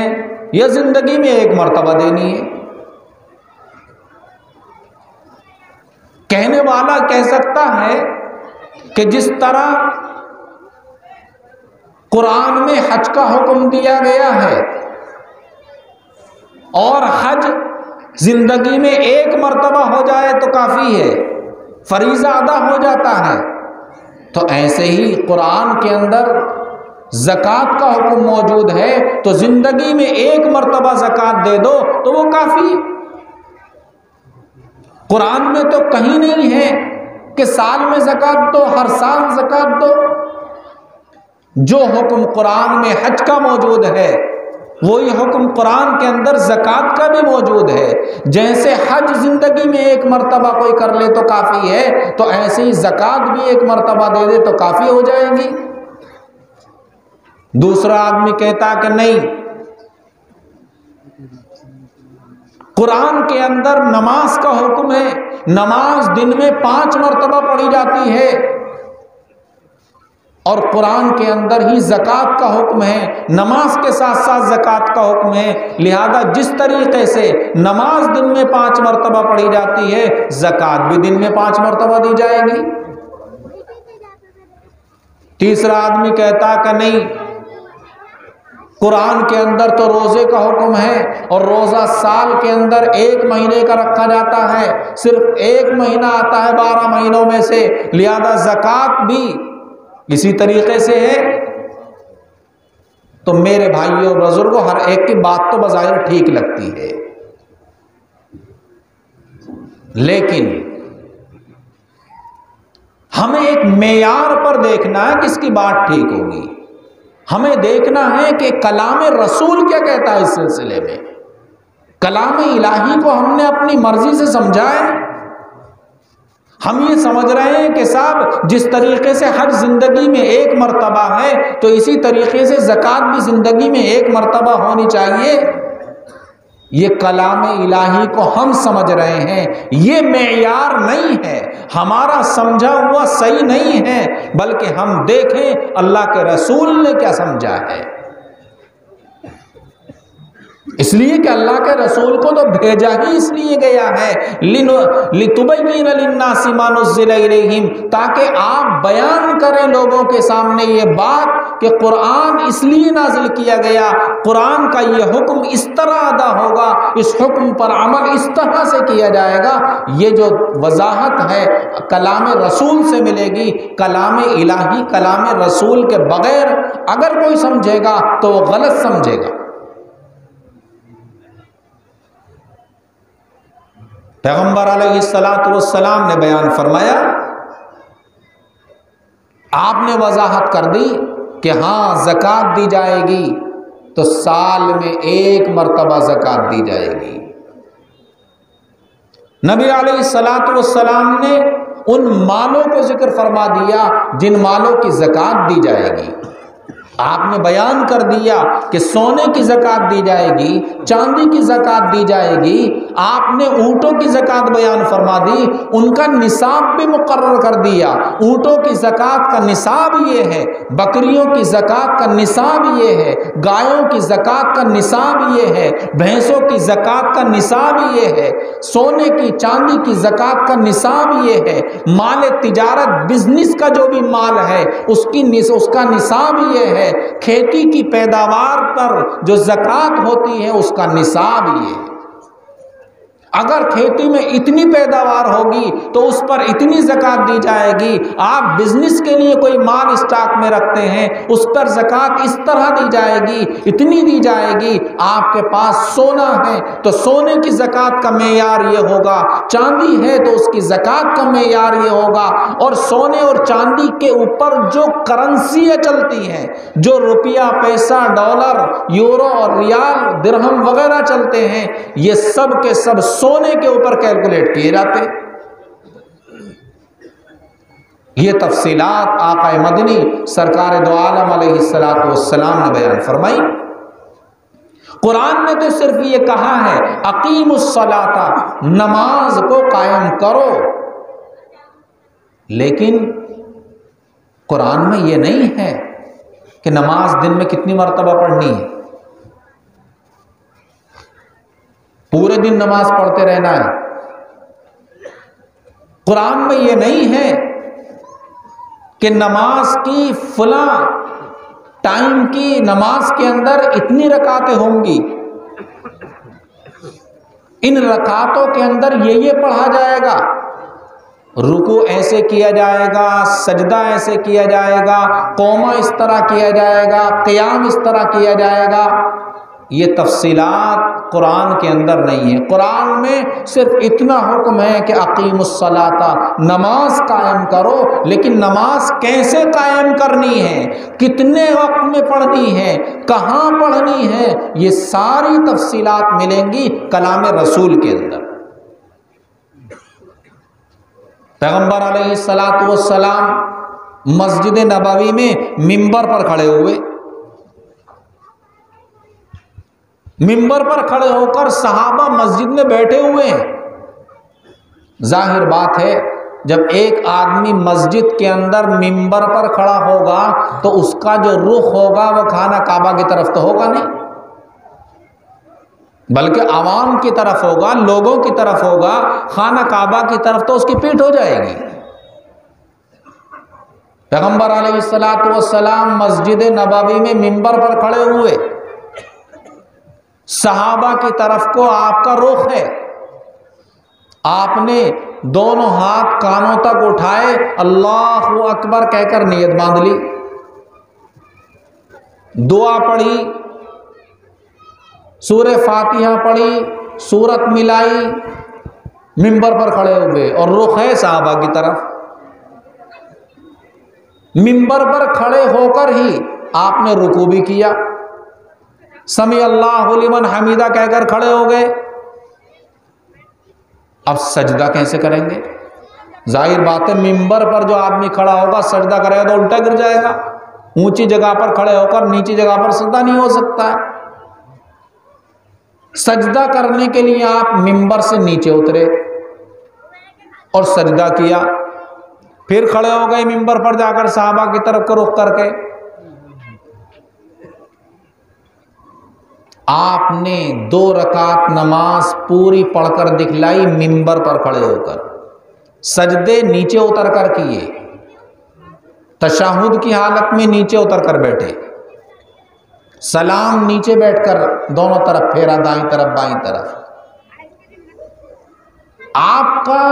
یا زندگی میں ایک مرتبہ دینی ہے۔ کہنے والا کہہ سکتا ہے کہ جس طرح قرآن میں حج کا حکم دیا گیا ہے اور حج زندگی میں ایک مرتبہ ہو جائے تو کافی ہے، فریضہ ادا ہو جاتا ہے، تو ایسے ہی قرآن کے اندر زکوٰۃ کا حکم موجود ہے تو زندگی میں ایک مرتبہ زکوٰۃ دے دو تو وہ کافی۔ قرآن میں تو کہیں نہیں ہے کہ سال میں زکوٰۃ دو، ہر سال زکوٰۃ دو۔ جو حکم قرآن میں حج کا موجود ہے وہی حکم قرآن کے اندر زکوٰۃ کا بھی موجود ہے۔ جیسے حج زندگی میں ایک مرتبہ کوئی کر لے تو کافی ہے، تو ایسے ہی زکوٰۃ بھی ایک مرتبہ دے دے تو کافی ہو جائے گی۔ دوسرا آدمی کہتا کہ نہیں، قرآن کے اندر نماز کا حکم ہے، نماز دن میں 5 مرتبہ پڑھی جاتی ہے، اور قرآن کے اندر ہی زکوٰۃ کا حکم ہے، نماز کے ساتھ ساتھ زکوٰۃ کا حکم ہے، لہذا جس طریقے سے نماز دن میں 5 مرتبہ پڑھی جاتی ہے، زکوٰۃ بھی دن میں 5 مرتبہ دی جائے گی۔ تیسرا آدمی کہتا کہ نہیں، قرآن کے اندر تو روزے کا حکم ہے اور روزہ سال کے اندر 1 مہینے کا رکھا جاتا ہے، صرف 1 مہینہ آتا ہے 12 مہینوں میں سے، لہذا زکوٰۃ بھی اسی طریقے سے ہے۔ تو میرے بھائیوں اور بزرگوں، ہر ایک کی بات تو بظاہر ٹھیک لگتی ہے، لیکن ہمیں ایک معیار پر دیکھنا ہے کس کی بات ٹھیک ہوگی۔ ہمیں دیکھنا ہے کہ کلام رسول کیا کہتا ہے اس سلسلے میں۔ کلام الہی کو ہم نے اپنی مرضی سے سمجھا ہے۔ ہم یہ سمجھ رہے ہیں کہ صاحب جس طریقے سے حج زندگی میں 1 مرتبہ ہے تو اسی طریقے سے زکوٰۃ بھی زندگی میں 1 مرتبہ ہونی چاہیے۔ یہ کلام الہی کو ہم سمجھ رہے ہیں، یہ معیار نہیں ہے، ہمارا سمجھا ہوا صحیح نہیں ہے، بلکہ ہم دیکھیں اللہ کے رسول نے کیا سمجھا ہے۔ اس لیے کہ اللہ کے رسول کو تو بھیجا ہی اس لیے گیا ہے لِتُبَيِّنَ لِلنَّاسِ مَا نُزِّلَ إِلَيْهِمْ، تاکہ آپ بیان کریں لوگوں کے سامنے یہ بات کہ قرآن اس لیے نازل کیا گیا، قرآن کا یہ حکم اس طرح ادا ہوگا، اس حکم پر عمل اس طرح سے کیا جائے گا۔ یہ جو وضاحت ہے کلام رسول سے ملے گی۔ کلام الہی کلام رسول کے بغیر اگر کوئی سمجھے گا تو وہ غلط سمجھے گا۔ پیغمبر علیہ السلام نے بیان فرمایا، آپ نے وضاحت کر دی کہ ہاں زکوٰۃ دی جائے گی تو سال میں 1 مرتبہ زکوٰۃ دی جائے گی، نبی علیہ الصلوۃ والسلام نے ان مالوں کو ذکر فرما دیا جن مالوں کی زکوٰۃ دی جائے گی۔ آپ نے بیان کر دیا کہ سونے کی زکوٰۃ دی جائے گی، چاندی کی زکوٰۃ دی جائے گی، آپ نے اونٹوں کی زکوٰۃ بیان فرما دی، ان کا نصاب بھی مقرر کر دیا۔ اونٹوں کی زکوٰۃ کا نصاب یہ ہے، بکریوں کی زکوٰۃ کا نصاب یہ ہے، گایوں کی زکوٰۃ کا نصاب یہ ہے، بھینسوں کی زکوٰۃ کا نصاب یہ ہے، سونے کی چاندی کی زکوٰۃ کا نصاب یہ ہے، مال تجارت بزنس کا جو بھی مال ہے اس کا نصاب یہ ہے، کھیتی کی پیداوار پر جو زکوٰۃ ہوتی ہے اس کا نصاب یہ ہے۔ اگر کھیتی میں اتنی پیداوار ہوگی تو اس پر اتنی زکوٰۃ دی جائے گی۔ آپ بزنس کے لیے کوئی مال اسٹاک میں رکھتے ہیں، اس پر زکوٰۃ اس طرح دی جائے گی، اتنی دی جائے گی۔ آپ کے پاس سونا ہے تو سونے کی زکوٰۃ کا معیار یہ ہوگا، چاندی ہے تو اس کی زکوٰۃ کا معیار یہ ہوگا، اور سونے اور چاندی کے اوپر جو کرنسیاں چلتی ہیں، جو روپیہ، پیسہ، ڈالر، یورو اور ریال، درہم وغیرہ چلتے ہیں، یہ سب کے سب سونے کے اوپر کیلکولیٹ کیے جاتے۔ یہ تفصیلات آقا مدنی سرکار دو عالم علیہ السلام نے بیان فرمائی۔ قرآن نے تو صرف یہ کہا ہے اقیم الصلاۃ، نماز کو قائم کرو، لیکن قرآن میں یہ نہیں ہے کہ نماز دن میں کتنی مرتبہ پڑھنی ہے، پورے دن نماز پڑھتے رہنا ہے۔ قرآن میں یہ نہیں ہے کہ نماز کی فلاں ٹائم کی نماز کے اندر اتنی رکعتیں ہوں گی، ان رکعتوں کے اندر یہ پڑھا جائے گا، رکوع ایسے کیا جائے گا، سجدہ ایسے کیا جائے گا، قومہ اس طرح کیا جائے گا، قیام اس طرح کیا جائے گا۔ یہ تفصیلات قرآن کے اندر نہیں ہے۔ قرآن میں صرف اتنا حکم ہے کہ اقیم الصلاۃ، نماز قائم کرو، لیکن نماز کیسے قائم کرنی ہے، کتنے وقت میں پڑھنی ہے، کہاں پڑھنی ہے، یہ ساری تفصیلات ملیں گی کلام رسول کے اندر۔ پیغمبر علیہ السلام مسجد نبوی میں منبر پر کھڑے ہوئے، منبر پر کھڑے ہو کر صحابہ مسجد میں بیٹھے ہوئے ہیں۔ ظاہر بات ہے جب ایک آدمی مسجد کے اندر منبر پر کھڑا ہوگا تو اس کا جو رخ ہوگا وہ خانہ کعبہ کی طرف تو ہوگا نہیں، بلکہ عوام کی طرف ہوگا، لوگوں کی طرف ہوگا۔ خانہ کعبہ کی طرف تو اس کی پیٹھ ہو جائے گی۔ پیغمبر علیہ السلام مسجد نبوی میں منبر پر کھڑے ہوئے، صحابہ کی طرف کو آپ کا رخ ہے، آپ نے دونوں ہاتھ کانوں تک اٹھائے، اللہ اکبر کہہ کر نیت باندھ لی، دعا پڑھی، سورہ فاتحہ پڑھی، سورت ملائی، منبر پر کھڑے ہوئے اور رخ ہے صحابہ کی طرف۔ منبر پر کھڑے ہو کر ہی آپ نے رکوع بھی کیا، سمیع اللہ لمن حمیدہ کہہ کر کھڑے ہو گئے۔ اب سجدہ کیسے کریں گے؟ ظاہر بات ہے منبر پر جو آدمی کھڑا ہوگا سجدہ کرے گا تو الٹا گر جائے گا، اونچی جگہ پر کھڑے ہو کر نیچی جگہ پر سجدہ نہیں ہو سکتا ہے۔ سجدہ کرنے کے لیے آپ منبر سے نیچے اترے اور سجدہ کیا، پھر کھڑے ہو گئے منبر پر جا کر صحابہ کی طرف کو رخ کر کے۔ آپ نے 2 رکعت نماز پوری پڑھ کر دکھلائی منبر پر کھڑے ہو کر، سجدے نیچے اتر کر کیے، تشہد کی حالت میں نیچے اتر کر بیٹھے، سلام نیچے بیٹھ کر دونوں طرف پھیرا، دائیں طرف بائیں طرف۔ آپ کا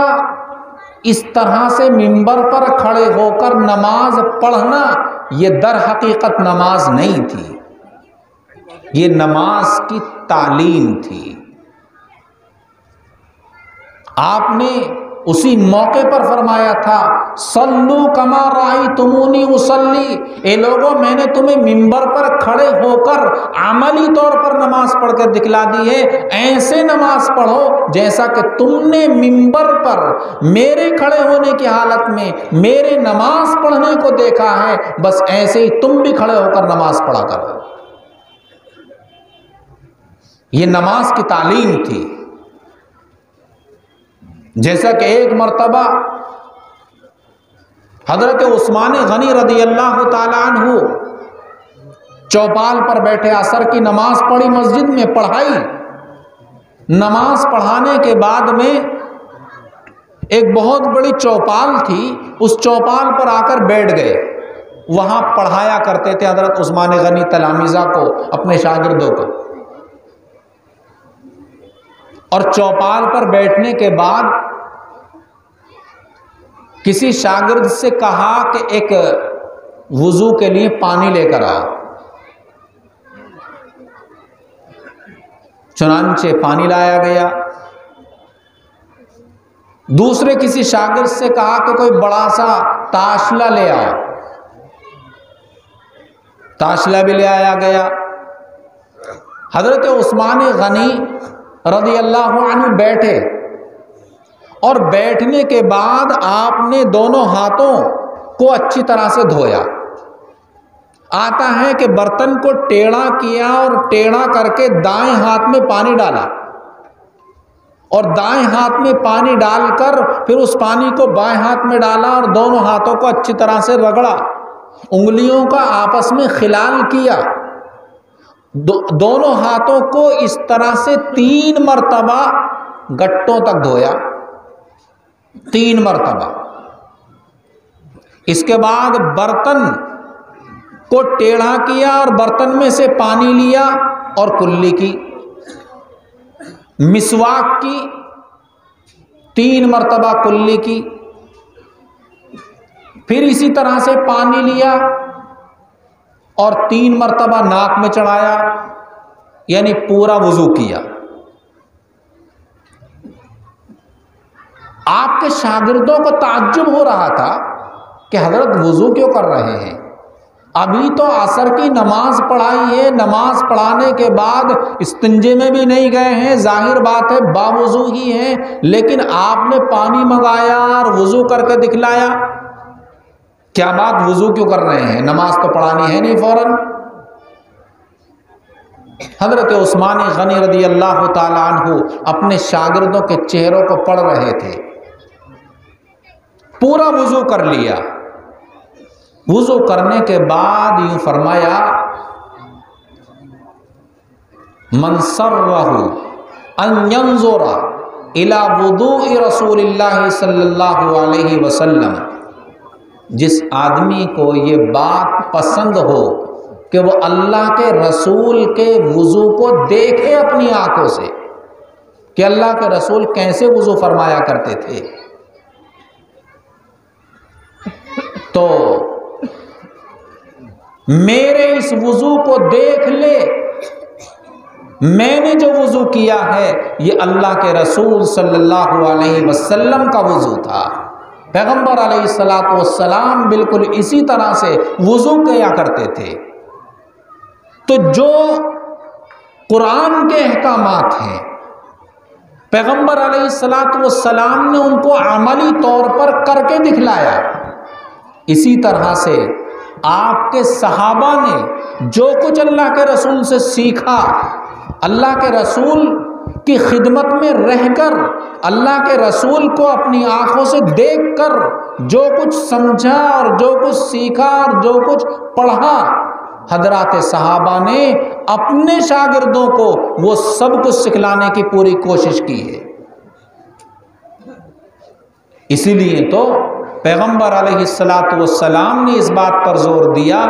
اس طرح سے منبر پر کھڑے ہو کر نماز پڑھنا یہ در حقیقت نماز نہیں تھی، یہ نماز کی تعلیم تھی۔ آپ نے اسی موقع پر فرمایا تھا صلو کما رأیتمونی اصلی، اے لوگوں میں نے تمہیں منبر پر کھڑے ہو کر عملی طور پر نماز نماز پڑھ کر دکھلا دی ہے، ایسے نماز پڑھو جیسا کہ تم نے منبر پر میرے کھڑے ہونے کی حالت میں میرے نماز پڑھنے کو دیکھا ہے، بس ایسے ہی تم بھی کھڑے ہو کر نماز پڑھا کرو۔ یہ نماز کی تعلیم تھی۔ جیسا کہ ایک مرتبہ حضرت عثمان غنی رضی اللہ تعالیٰ عنہ چوپال پر بیٹھے عصر کی نماز پڑھی، مسجد میں پڑھائی، نماز پڑھانے کے بعد میں ایک بہت بڑی چوپال تھی، اس چوپال پر آ کر بیٹھ گئے، وہاں پڑھایا کرتے تھے حضرت عثمان غنی تلامذہ کو، اپنے شاگردوں کو۔ اور چوپال پر بیٹھنے کے بعد کسی شاگرد سے کہا کہ ایک وضو کے لیے پانی لے کر آؤ، چنانچہ پانی لایا گیا۔ دوسرے کسی شاگرد سے کہا کہ کوئی بڑا سا تاشلا لے آؤ، تاشلا بھی لے آیا گیا۔ حضرت عثمان غنی رضی اللہ عنہ بیٹھے، اور بیٹھنے کے بعد آپ نے دونوں ہاتھوں کو اچھی طرح سے دھویا۔ آتا ہے کہ برتن کو ٹیڑھا کیا اور ٹیڑھا کر کے دائیں ہاتھ میں پانی ڈالا، اور دائیں ہاتھ میں پانی ڈال کر پھر اس پانی کو بائیں ہاتھ میں ڈالا اور دونوں ہاتھوں کو اچھی طرح سے رگڑا، انگلیوں کا آپس میں خلال کیا، دونوں ہاتھوں کو اس طرح سے 3 مرتبہ گٹوں تک دھویا، 3 مرتبہ۔ اس کے بعد برتن کو ٹیڑھا کیا اور برتن میں سے پانی لیا اور کلی کی، مسواک کی، 3 مرتبہ کلی کی، پھر اسی طرح سے پانی لیا اور 3 مرتبہ ناک میں چڑھایا، یعنی پورا وضو کیا۔ آپ کے شاگردوں کو تعجب ہو رہا تھا کہ حضرت وضو کیوں کر رہے ہیں؟ ابھی تو عصر کی نماز پڑھائی ہے، نماز پڑھانے کے بعد استنجے میں بھی نہیں گئے ہیں، ظاہر بات ہے باوضو ہی ہیں، لیکن آپ نے پانی منگایا اور وضو کر کے دکھلایا۔ کیا بات وضو کیوں کر رہے ہیں؟ نماز تو پڑھانی ہے نہیں فوراً۔ حضرت عثمان غنی رضی اللہ تعالیٰ عنہ اپنے شاگردوں کے چہروں کو پڑھ رہے تھے، پورا وضو کر لیا۔ وضو کرنے کے بعد یوں فرمایا، من سرہ ان ینظر الی وضوء رسول اللہ صلی اللہ علیہ وسلم، جس آدمی کو یہ بات پسند ہو کہ وہ اللہ کے رسول کے وضو کو دیکھے اپنی آنکھوں سے کہ اللہ کے رسول کیسے وضو فرمایا کرتے تھے، تو میرے اس وضو کو دیکھ لے، میں نے جو وضو کیا ہے یہ اللہ کے رسول صلی اللہ علیہ وسلم کا وضو تھا۔ پیغمبر علیہ السلام بالکل اسی طرح سے وضو کیا کرتے تھے۔ تو جو قرآن کے احکامات ہیں، پیغمبر علیہ السلام نے ان کو عملی طور پر کر کے دکھلایا، اسی طرح سے آپ کے صحابہ نے جو کچھ اللہ کے رسول سے سیکھا، اللہ کے رسول کی خدمت میں رہ کر، اللہ کے رسول کو اپنی آنکھوں سے دیکھ کر جو کچھ سمجھا اور جو کچھ سیکھا اور جو کچھ پڑھا، حضرات صحابہ نے اپنے شاگردوں کو وہ سب کچھ سکھلانے کی پوری کوشش کی ہے۔ اسی لیے تو پیغمبر علیہ السلام نے اس بات پر زور دیا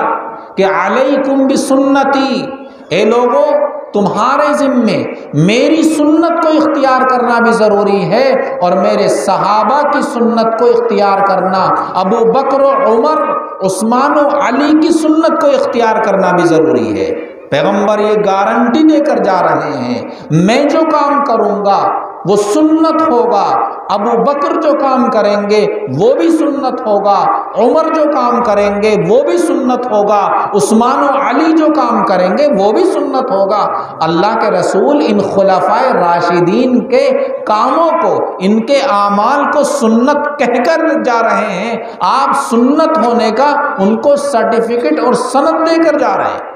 کہ علیکم بسنتی، اے لوگو تمہارے ذمے میری سنت کو اختیار کرنا بھی ضروری ہے، اور میرے صحابہ کی سنت کو اختیار کرنا، ابو بکر و عمر، عثمان و علی کی سنت کو اختیار کرنا بھی ضروری ہے۔ پیغمبر یہ گارنٹی دے کر جا رہے ہیں، میں جو کام کروں گا وہ سنت ہوگا، ابو بکر جو کام کریں گے وہ بھی سنت ہوگا، عمر جو کام کریں گے وہ بھی سنت ہوگا، عثمان و علی جو کام کریں گے وہ بھی سنت ہوگا۔ اللہ کے رسول ان خلفائے راشدین کے کاموں کو، ان کے اعمال کو سنت کہہ کر جا رہے ہیں، آپ سنت ہونے کا ان کو سرٹیفکیٹ اور سند دے کر جا رہے ہیں۔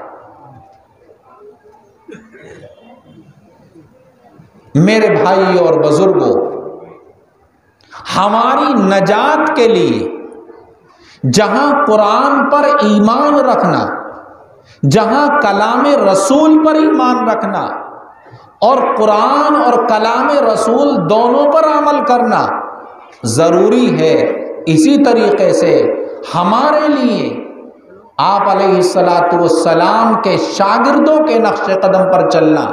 میرے بھائی اور بزرگوں، ہماری نجات کے لیے جہاں قرآن پر ایمان رکھنا، جہاں کلام رسول پر ایمان رکھنا اور قرآن اور کلام رسول دونوں پر عمل کرنا ضروری ہے، اسی طریقے سے ہمارے لیے آپ علیہ السلام کے شاگردوں کے نقش قدم پر چلنا،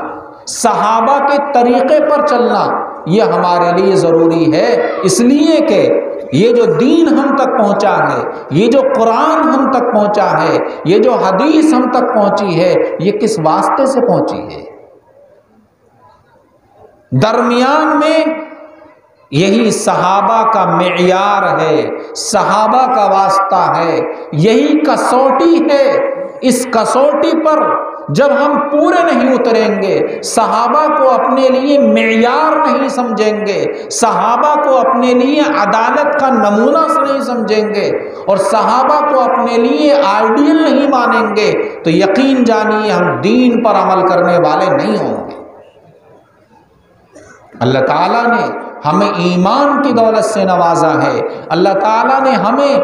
صحابہ کے طریقے پر چلنا، یہ ہمارے لیے ضروری ہے، اس لیے کہ یہ جو دین ہم تک پہنچا ہے، یہ جو قرآن ہم تک پہنچا ہے، یہ جو حدیث ہم تک پہنچی ہے، یہ کس واسطے سے پہنچی ہے؟ درمیان میں یہی صحابہ کا معیار ہے، صحابہ کا واسطہ ہے، یہی کسوٹی ہے۔ اس کسوٹی پر جب ہم پورے نہیں اتریں گے، صحابہ کو اپنے لیے معیار نہیں سمجھیں گے، صحابہ کو اپنے لیے عدالت کا نمونہ نہیں سمجھیں گے اور صحابہ کو اپنے لیے آئیڈیل نہیں مانیں گے، تو یقین جانیے ہم دین پر عمل کرنے والے نہیں ہوں گے۔ اللہ تعالیٰ نے ہمیں ایمان کی دولت سے نوازا ہے، اللہ تعالیٰ نے ہمیں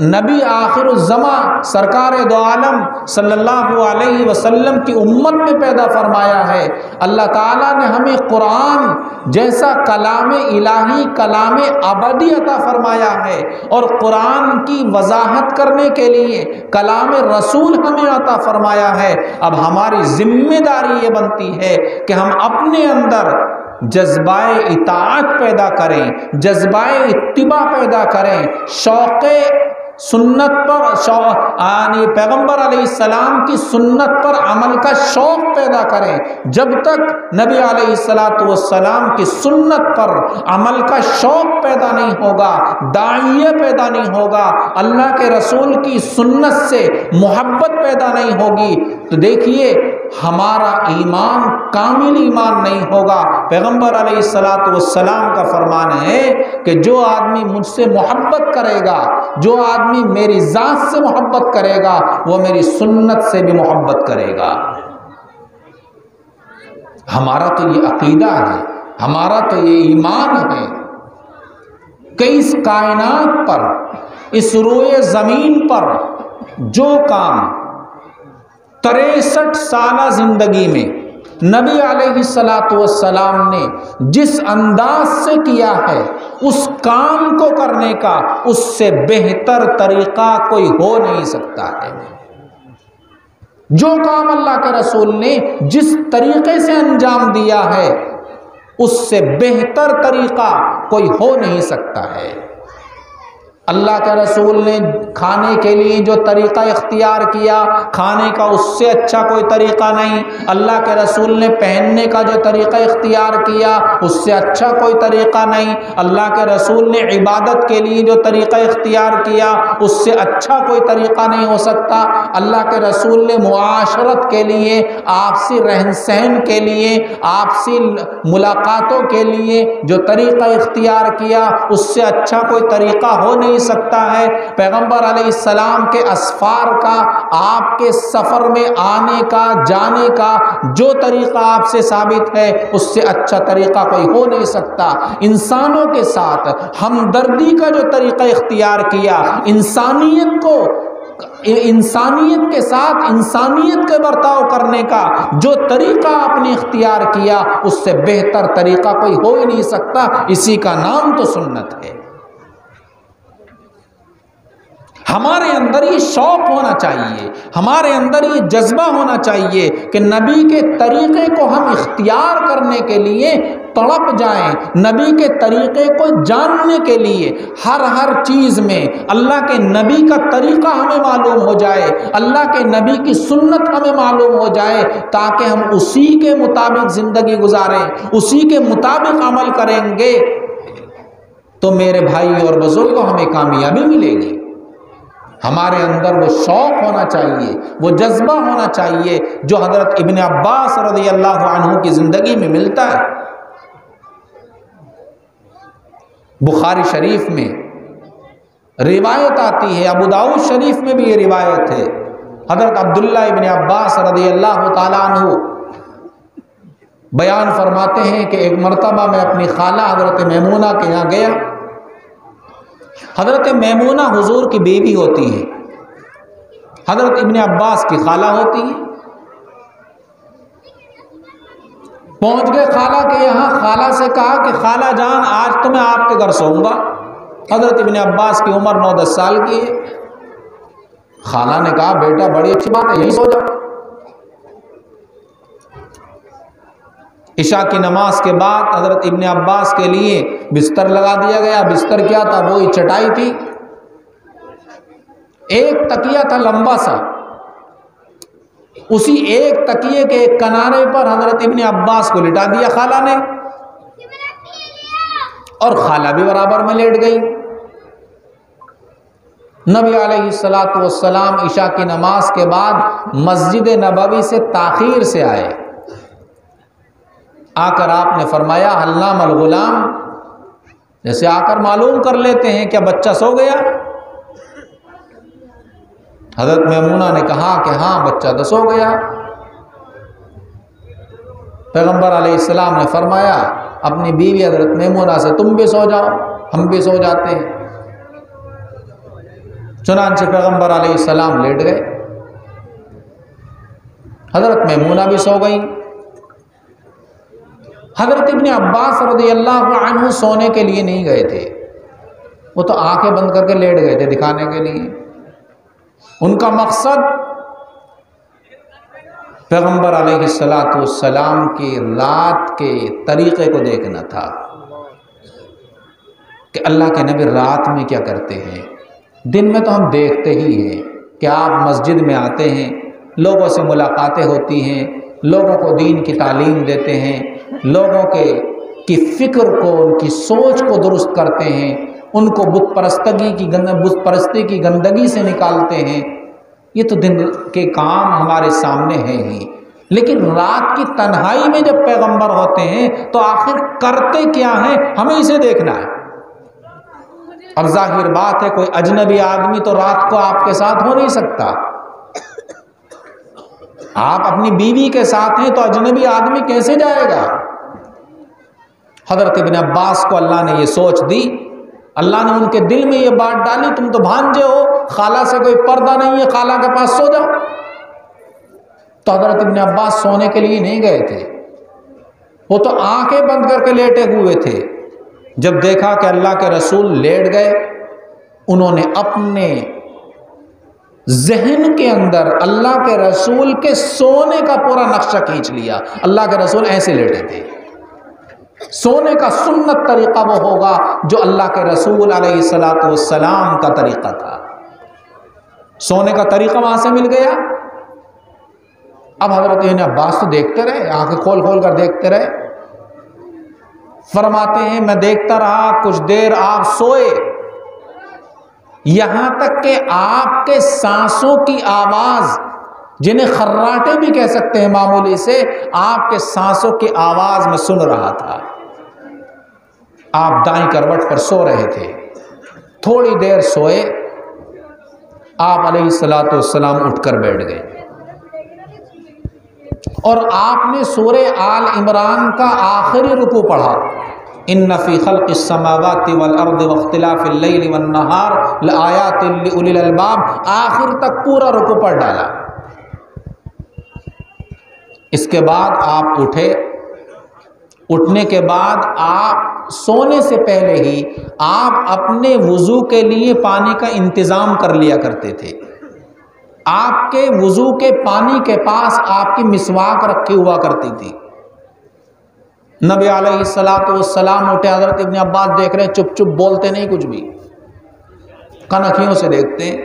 نبی آخر الزمان سرکار دو عالم صلی اللہ علیہ وسلم کی امت میں پیدا فرمایا ہے، اللہ تعالیٰ نے ہمیں قرآن جیسا کلام الہی، کلام ابدی عطا فرمایا ہے، اور قرآن کی وضاحت کرنے کے لیے کلام رسول ہمیں عطا فرمایا ہے۔ اب ہماری ذمہ داری یہ بنتی ہے کہ ہم اپنے اندر جذبہ اطاعت پیدا کریں، جذبہ اتباع پیدا کریں، شوق سنت پر یعنی پیغمبر علیہ السلام کی سنت پر عمل کا شوق پیدا کریں۔ جب تک نبی علیہ السلام کی سنت پر عمل کا شوق پیدا نہیں ہوگا، داعیہ پیدا نہیں ہوگا، اللہ کے رسول کی سنت سے محبت پیدا نہیں ہوگی، تو دیکھیے ہمارا ایمان کامل ایمان نہیں ہوگا۔ پیغمبر علیہ السلام کا فرمان ہے کہ جو آدمی مجھ سے محبت کرے گا، جو آدمی میری ذات سے محبت کرے گا، وہ میری سنت سے بھی محبت کرے گا۔ ہمارا تو یہ عقیدہ ہے، ہمارا تو یہ ایمان ہے کہ اس کائنات پر، اس روئے زمین پر جو کام 63 سالہ زندگی میں نبی علیہ السلام نے جس انداز سے کیا ہے، اس کام کو کرنے کا اس سے بہتر طریقہ کوئی ہو نہیں سکتا ہے۔ جو کام اللہ کے رسول نے جس طریقے سے انجام دیا ہے، اس سے بہتر طریقہ کوئی ہو نہیں سکتا ہے۔ اللہ کے رسول نے کھانے کے لیے جو طریقہ اختیار کیا، کھانے کا اس سے اچھا کوئی طریقہ نہیں۔ اللہ کے رسول نے پہننے کا جو طریقہ اختیار کیا، اس سے اچھا کوئی طریقہ نہیں۔ اللہ کے رسول نے عبادت کے لیے جو طریقہ اختیار کیا، اس سے اچھا کوئی طریقہ نہیں ہو سکتا۔ اللہ کے رسول نے معاشرت کے لیے، آپسی رہن سہن کے لیے، آپسی ملاقاتوں کے لیے جو طریقہ اختیار کیا، اس سے اچھا کوئی طریقہ ہو نہیں سکتا ہے۔ پیغمبر علیہ السلام کے اسفار کا، آپ کے سفر میں آنے کا، جانے کا جو طریقہ آپ سے ثابت ہے، اس سے اچھا طریقہ کوئی ہو نہیں سکتا۔ انسانوں کے ساتھ ہمدردی کا جو طریقہ اختیار کیا، انسانیت کے ساتھ انسانیت کے برتاؤ کرنے کا جو طریقہ آپ نے اختیار کیا، اس سے بہتر طریقہ کوئی ہو ہی نہیں سکتا۔ اسی کا نام تو سنت ہے۔ ہمارے اندر یہ شوق ہونا چاہیے، ہمارے اندر یہ جذبہ ہونا چاہیے کہ نبی کے طریقے کو ہم اختیار کرنے کے لیے تڑپ جائیں، نبی کے طریقے کو جاننے کے لیے ہر چیز میں اللہ کے نبی کا طریقہ ہمیں معلوم ہو جائے، اللہ کے نبی کی سنت ہمیں معلوم ہو جائے، تاکہ ہم اسی کے مطابق زندگی گزاریں، اسی کے مطابق عمل کریں گے تو میرے بھائی اور بزرگوں ہمیں کامیابی ملے گی۔ ہمارے اندر وہ شوق ہونا چاہیے، وہ جذبہ ہونا چاہیے جو حضرت ابن عباس رضی اللہ عنہ کی زندگی میں ملتا ہے۔ بخاری شریف میں روایت آتی ہے، ابو داؤد شریف میں بھی یہ روایت ہے، حضرت عبداللہ ابن عباس رضی اللہ تعالیٰ عنہ بیان فرماتے ہیں کہ ایک مرتبہ میں اپنی خالہ حضرت میمونہ کے یہاں گیا۔ حضرت میمونہ حضور کی بیوی ہوتی ہے، حضرت ابن عباس کی خالہ ہوتی ہے۔ پہنچ گئے خالہ کے یہاں، خالہ سے کہا کہ خالہ جان آج تو میں آپ کے گھر سوؤں گا۔ حضرت ابن عباس کی عمر 9-10 سال کی ہے۔ خالہ نے کہا بیٹا بڑی اچھی بات ہے، یہیں سو جا۔ عشاء کی نماز کے بعد حضرت ابن عباس کے لیے بستر لگا دیا گیا۔ بستر کیا تھا؟ وہی چٹائی تھی، ایک تکیہ تھا لمبا سا، اسی ایک تکیے کے ایک کنارے پر حضرت ابن عباس کو لٹا دیا خالہ نے، اور خالہ بھی برابر میں لیٹ گئی۔ نبی علیہ السلام عشاء کی نماز کے بعد مسجد نبوی سے تاخیر سے آئے۔ آ کر آپ نے فرمایا حل نام الغلام، جیسے آ کر معلوم کر لیتے ہیں کیا بچہ سو گیا؟ حضرت میمونہ نے کہا کہ ہاں بچہ تو سو گیا۔ پیغمبر علیہ السلام نے فرمایا اپنی بیوی حضرت میمونہ سے تم بھی سو جاؤ، ہم بھی سو جاتے ہیں۔ چنانچہ پیغمبر علیہ السلام لیٹ گئے، حضرت میمونہ بھی سو گئی۔ حضرت ابن عباس رضی اللہ عنہ سونے کے لیے نہیں گئے تھے، وہ تو آنکھیں بند کر کے لیٹ گئے تھے دکھانے کے لیے۔ ان کا مقصد پیغمبر علیہ السلام کی رات کے طریقے کو دیکھنا تھا کہ اللہ کے نبی رات میں کیا کرتے ہیں۔ دن میں تو ہم دیکھتے ہی ہیں کہ آپ مسجد میں آتے ہیں، لوگوں سے ملاقاتیں ہوتی ہیں، لوگوں کو دین کی تعلیم دیتے ہیں، لوگوں کی فکر کو، ان کی سوچ کو درست کرتے ہیں، ان کو بت پرستی کی گندگی سے نکالتے ہیں۔ یہ تو دن کے کام ہمارے سامنے ہیں ہی، لیکن رات کی تنہائی میں جب پیغمبر ہوتے ہیں تو آخر کرتے کیا ہیں ہمیں اسے دیکھنا ہے۔ اور ظاہر بات ہے کوئی اجنبی آدمی تو رات کو آپ کے ساتھ ہو نہیں سکتا۔ آپ اپنی بیوی کے ساتھ ہیں تو اجنبی آدمی کیسے جائے گا؟ حضرت ابن عباس کو اللہ نے یہ سوچ دی، اللہ نے ان کے دل میں یہ بات ڈالی تم تو بھانجے ہو، خالہ سے کوئی پردہ نہیں ہے، خالہ کے پاس سو جاؤ۔ تو حضرت ابن عباس سونے کے لیے نہیں گئے تھے، وہ تو آنکھیں بند کر کے لیٹے ہوئے تھے۔ جب دیکھا کہ اللہ کے رسول لیٹ گئے، انہوں نے اپنے ذہن کے اندر اللہ کے رسول کے سونے کا پورا نقشہ کھینچ لیا۔ اللہ کے رسول ایسے لیٹے تھے، سونے کا سنت طریقہ وہ ہوگا جو اللہ کے رسول علیہ السلام کا طریقہ تھا۔ سونے کا طریقہ وہاں سے مل گیا۔ اب حضرت ابن عباس تو دیکھتے رہے، آنکھیں کھول کھول کر دیکھتے رہے۔ فرماتے ہیں میں دیکھتا رہا، کچھ دیر آپ سوئے، یہاں تک کہ آپ کے سانسوں کی آواز، جنہیں خراٹے بھی کہہ سکتے ہیں معمولی سے، آپ کے سانسوں کی آواز میں سن رہا تھا۔ آپ دائیں کروٹ پر سو رہے تھے، تھوڑی دیر سوئے، آپ علیہ السلام اٹھ کر بیٹھ گئے اور آپ نے سورہ آل عمران کا آخری رکوع پڑھا، ان فی خلق السماوات والارض واختلاف اللیل والنہار لآیات لأولی الالباب، آخر تک پورا رکوع پڑھ ڈالا۔ اس کے بعد آپ اٹھے، اٹھنے کے بعد آپ سونے سے پہلے ہی آپ اپنے وضو کے لیے پانی کا انتظام کر لیا کرتے تھے۔ آپ کے وضو کے پانی کے پاس آپ کی مسواک رکھی ہوا کرتی تھی۔ نبی علیہ السلام اٹھے، حضرت ابن عباس دیکھ رہے ہیں، چپ چپ بولتے نہیں کچھ بھی، کنکھیوں سے دیکھتے ہیں۔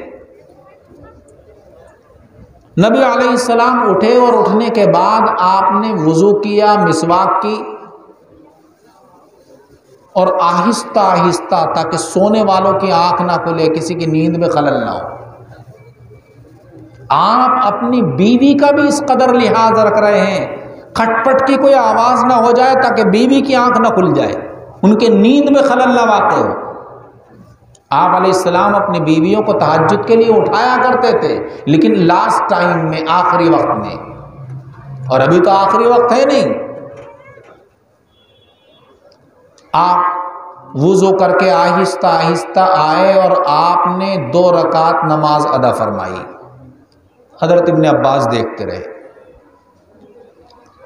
نبی علیہ السلام اٹھے اور اٹھنے کے بعد آپ نے وضو کیا، مسواک کی، اور آہستہ آہستہ، تاکہ سونے والوں کی آنکھ نہ کھلے، کسی کی نیند میں خلل نہ ہو۔ آپ اپنی بیوی کا بھی اس قدر لحاظ رکھ رہے ہیں، کھٹ پٹ کی کوئی آواز نہ ہو جائے تاکہ بیوی کی آنکھ نہ کھل جائے، ان کے نیند میں خلل نہ واقع ہو۔ آپ علیہ السلام اپنی بیویوں کو تہجد کے لیے اٹھایا کرتے تھے، لیکن لاسٹ ٹائم میں، آخری وقت میں، اور ابھی تو آخری وقت ہے نہیں۔ آپ وضو کر کے آہستہ آہستہ آئے اور آپ نے 2 رکعت نماز ادا فرمائی۔ حضرت ابن عباس دیکھتے رہے،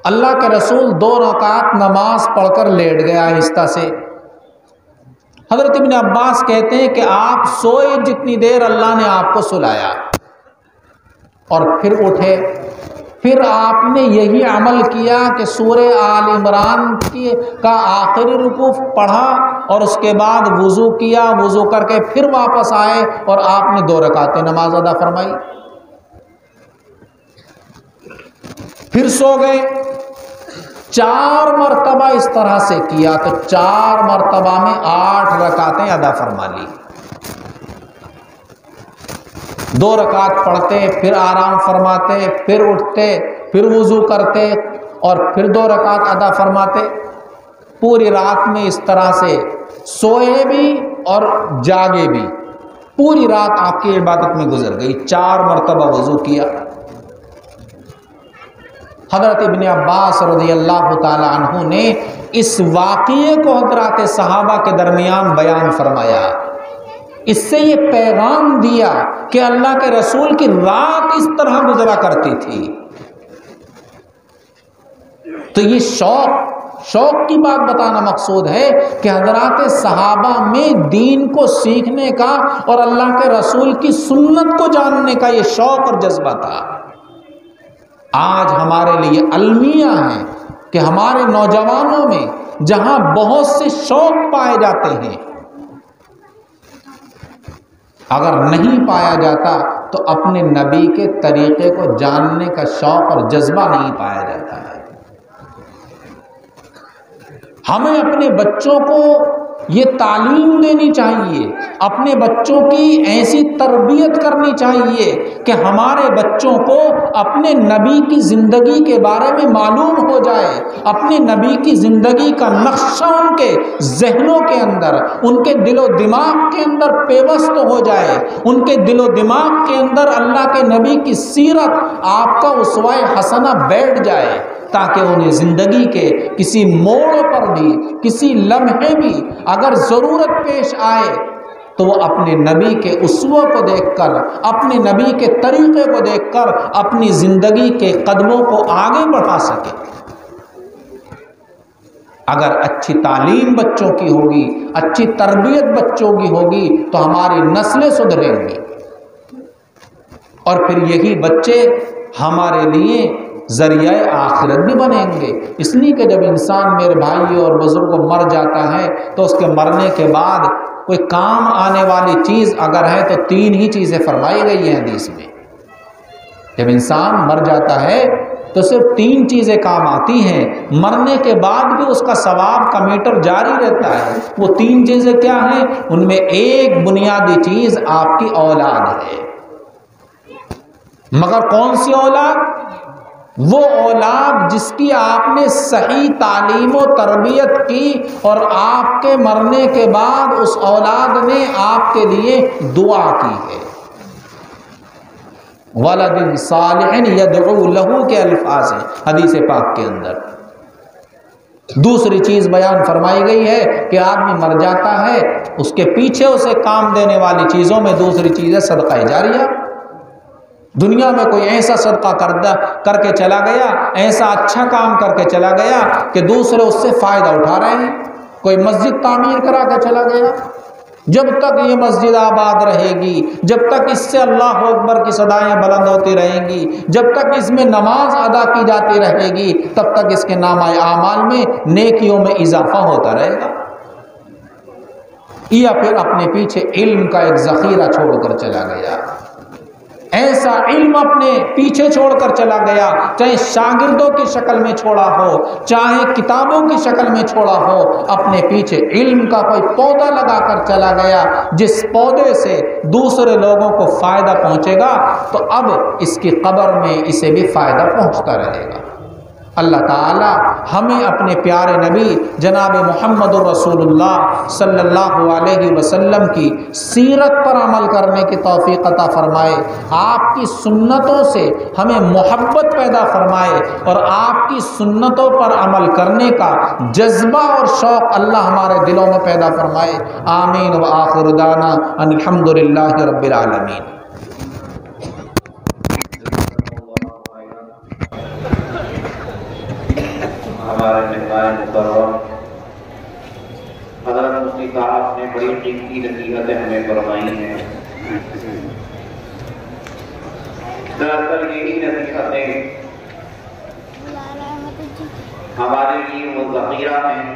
اللہ کے رسول 2 رکعت نماز پڑھ کر لیٹ گئے آہستہ سے۔ حضرت ابن عباس کہتے ہیں کہ آپ سوئے جتنی دیر اللہ نے آپ کو سلایا، اور پھر اٹھے، پھر آپ نے یہی عمل کیا کہ سورہ آل عمران کا آخری رکوع پڑھا، اور اس کے بعد وضو کیا، وضو کر کے پھر واپس آئے اور آپ نے 2 رکعتیں نماز ادا فرمائی، پھر سو گئے۔ 4 مرتبہ اس طرح سے کیا تو 4 مرتبہ میں 8 رکعتیں ادا فرما لی۔ 2 رکعت پڑھتے، پھر آرام فرماتے، پھر اٹھتے، پھر وضو کرتے، اور پھر 2 رکعت ادا فرماتے۔ پوری رات میں اس طرح سے سوئے بھی اور جاگے بھی، پوری رات آپ کی عبادت میں گزر گئی، 4 مرتبہ وضو کیا۔ حضرت ابن عباس رضی اللہ تعالی عنہ نے اس واقعے کو حضرات صحابہ کے درمیان بیان فرمایا، اس سے یہ پیغام دیا کہ اللہ کے رسول کی رات اس طرح گزرا کرتی تھی۔ تو یہ شوق کی بات بتانا مقصود ہے کہ حضرات صحابہ میں دین کو سیکھنے کا اور اللہ کے رسول کی سنت کو جاننے کا یہ شوق اور جذبہ تھا۔ آج ہمارے لیے المیہ ہیں کہ ہمارے نوجوانوں میں جہاں بہت سے شوق پائے جاتے ہیں، اگر نہیں پایا جاتا تو اپنے نبی کے طریقے کو جاننے کا شوق اور جذبہ نہیں پایا جاتا ہے۔ ہمیں اپنے بچوں کو یہ تعلیم دینی چاہیے، اپنے بچوں کی ایسی تربیت کرنی چاہیے کہ ہمارے بچوں کو اپنے نبی کی زندگی کے بارے میں معلوم ہو جائے، اپنے نبی کی زندگی کا نقشہ ان کے ذہنوں کے اندر، ان کے دل و دماغ کے اندر پیوست ہو جائے، ان کے دل و دماغ کے اندر اللہ کے نبی کی سیرت، آپ کا اسوہ حسنہ بیٹھ جائے، تاکہ انہیں زندگی کے کسی موڑ پر بھی، کسی لمحے بھی اگر ضرورت پیش آئے تو وہ اپنے نبی کے اسوہ کو دیکھ کر، اپنے نبی کے طریقے کو دیکھ کر اپنی زندگی کے قدموں کو آگے بڑھا سکے۔ اگر اچھی تعلیم بچوں کی ہوگی، اچھی تربیت بچوں کی ہوگی تو ہماری نسلیں سدھریں گی، اور پھر یہی بچے ہمارے لیے ذریعہ آخرت بھی بنیں گے۔ اس لیے کہ جب انسان میرے بھائی اور بزرگوں مر جاتا ہے تو اس کے مرنے کے بعد کوئی کام آنے والی چیز اگر ہے تو 3 ہی چیزیں فرمائی گئی ہیں حدیث میں۔ جب انسان مر جاتا ہے تو صرف 3 چیزیں کام آتی ہیں، مرنے کے بعد بھی اس کا ثواب کا میٹر جاری رہتا ہے۔ وہ 3 چیزیں کیا ہیں؟ ان میں ایک بنیادی چیز آپ کی اولاد ہے۔ مگر کون سی اولاد؟ وہ اولاد جس کی آپ نے صحیح تعلیم و تربیت کی اور آپ کے مرنے کے بعد اس اولاد نے آپ کے لیے دعا کی ہے۔ وَلَدٍ صَالِحٍ يَدْعُو لَهُ کے الفاظ ہیں حدیث پاک کے اندر۔ دوسری چیز بیان فرمائی گئی ہے کہ آدمی مر جاتا ہے، اس کے پیچھے اسے کام دینے والی چیزوں میں دوسری چیز ہے صدقہ جاریہ۔ دنیا میں کوئی ایسا صدقہ کر کے چلا گیا، ایسا اچھا کام کر کے چلا گیا کہ دوسرے اس سے فائدہ اٹھا رہے ہیں۔ کوئی مسجد تعمیر کرا کے چلا گیا، جب تک یہ مسجد آباد رہے گی، جب تک اس سے اللہ اکبر کی صدائیں بلند ہوتی رہیں گی، جب تک اس میں نماز ادا کی جاتی رہے گی، تب تک اس کے نامہ اعمال میں نیکیوں میں اضافہ ہوتا رہے گا۔ یا پھر اپنے پیچھے علم کا ایک ذخیرہ چھوڑ کر چلا گیا۔ ایسا علم اپنے پیچھے چھوڑ کر چلا گیا، چاہے شاگردوں کی شکل میں چھوڑا ہو، چاہے کتابوں کی شکل میں چھوڑا ہو، اپنے پیچھے علم کا کوئی پودا لگا کر چلا گیا جس پودے سے دوسرے لوگوں کو فائدہ پہنچے گا، تو اب اس کی قبر میں اسے بھی فائدہ پہنچتا رہے گا۔ اللہ تعالی ہمیں اپنے پیارے نبی جناب محمد الرسول اللہ صلی اللہ علیہ وسلم کی سیرت پر عمل کرنے کی توفیق عطا فرمائے، آپ کی سنتوں سے ہمیں محبت پیدا فرمائے، اور آپ کی سنتوں پر عمل کرنے کا جذبہ اور شوق اللہ ہمارے دلوں میں پیدا فرمائے۔ آمین وآخر دعوانا ان الحمدللہ رب العالمین۔ ہمارے مہمان مکرم حضرت مفتی صاحب نے بڑی قیمتی نصیحتیں ہمیں فرمائی ہیں۔ دراصل یہی نصیحتیں ہمارے لیے وہ ذخیرہ ہیں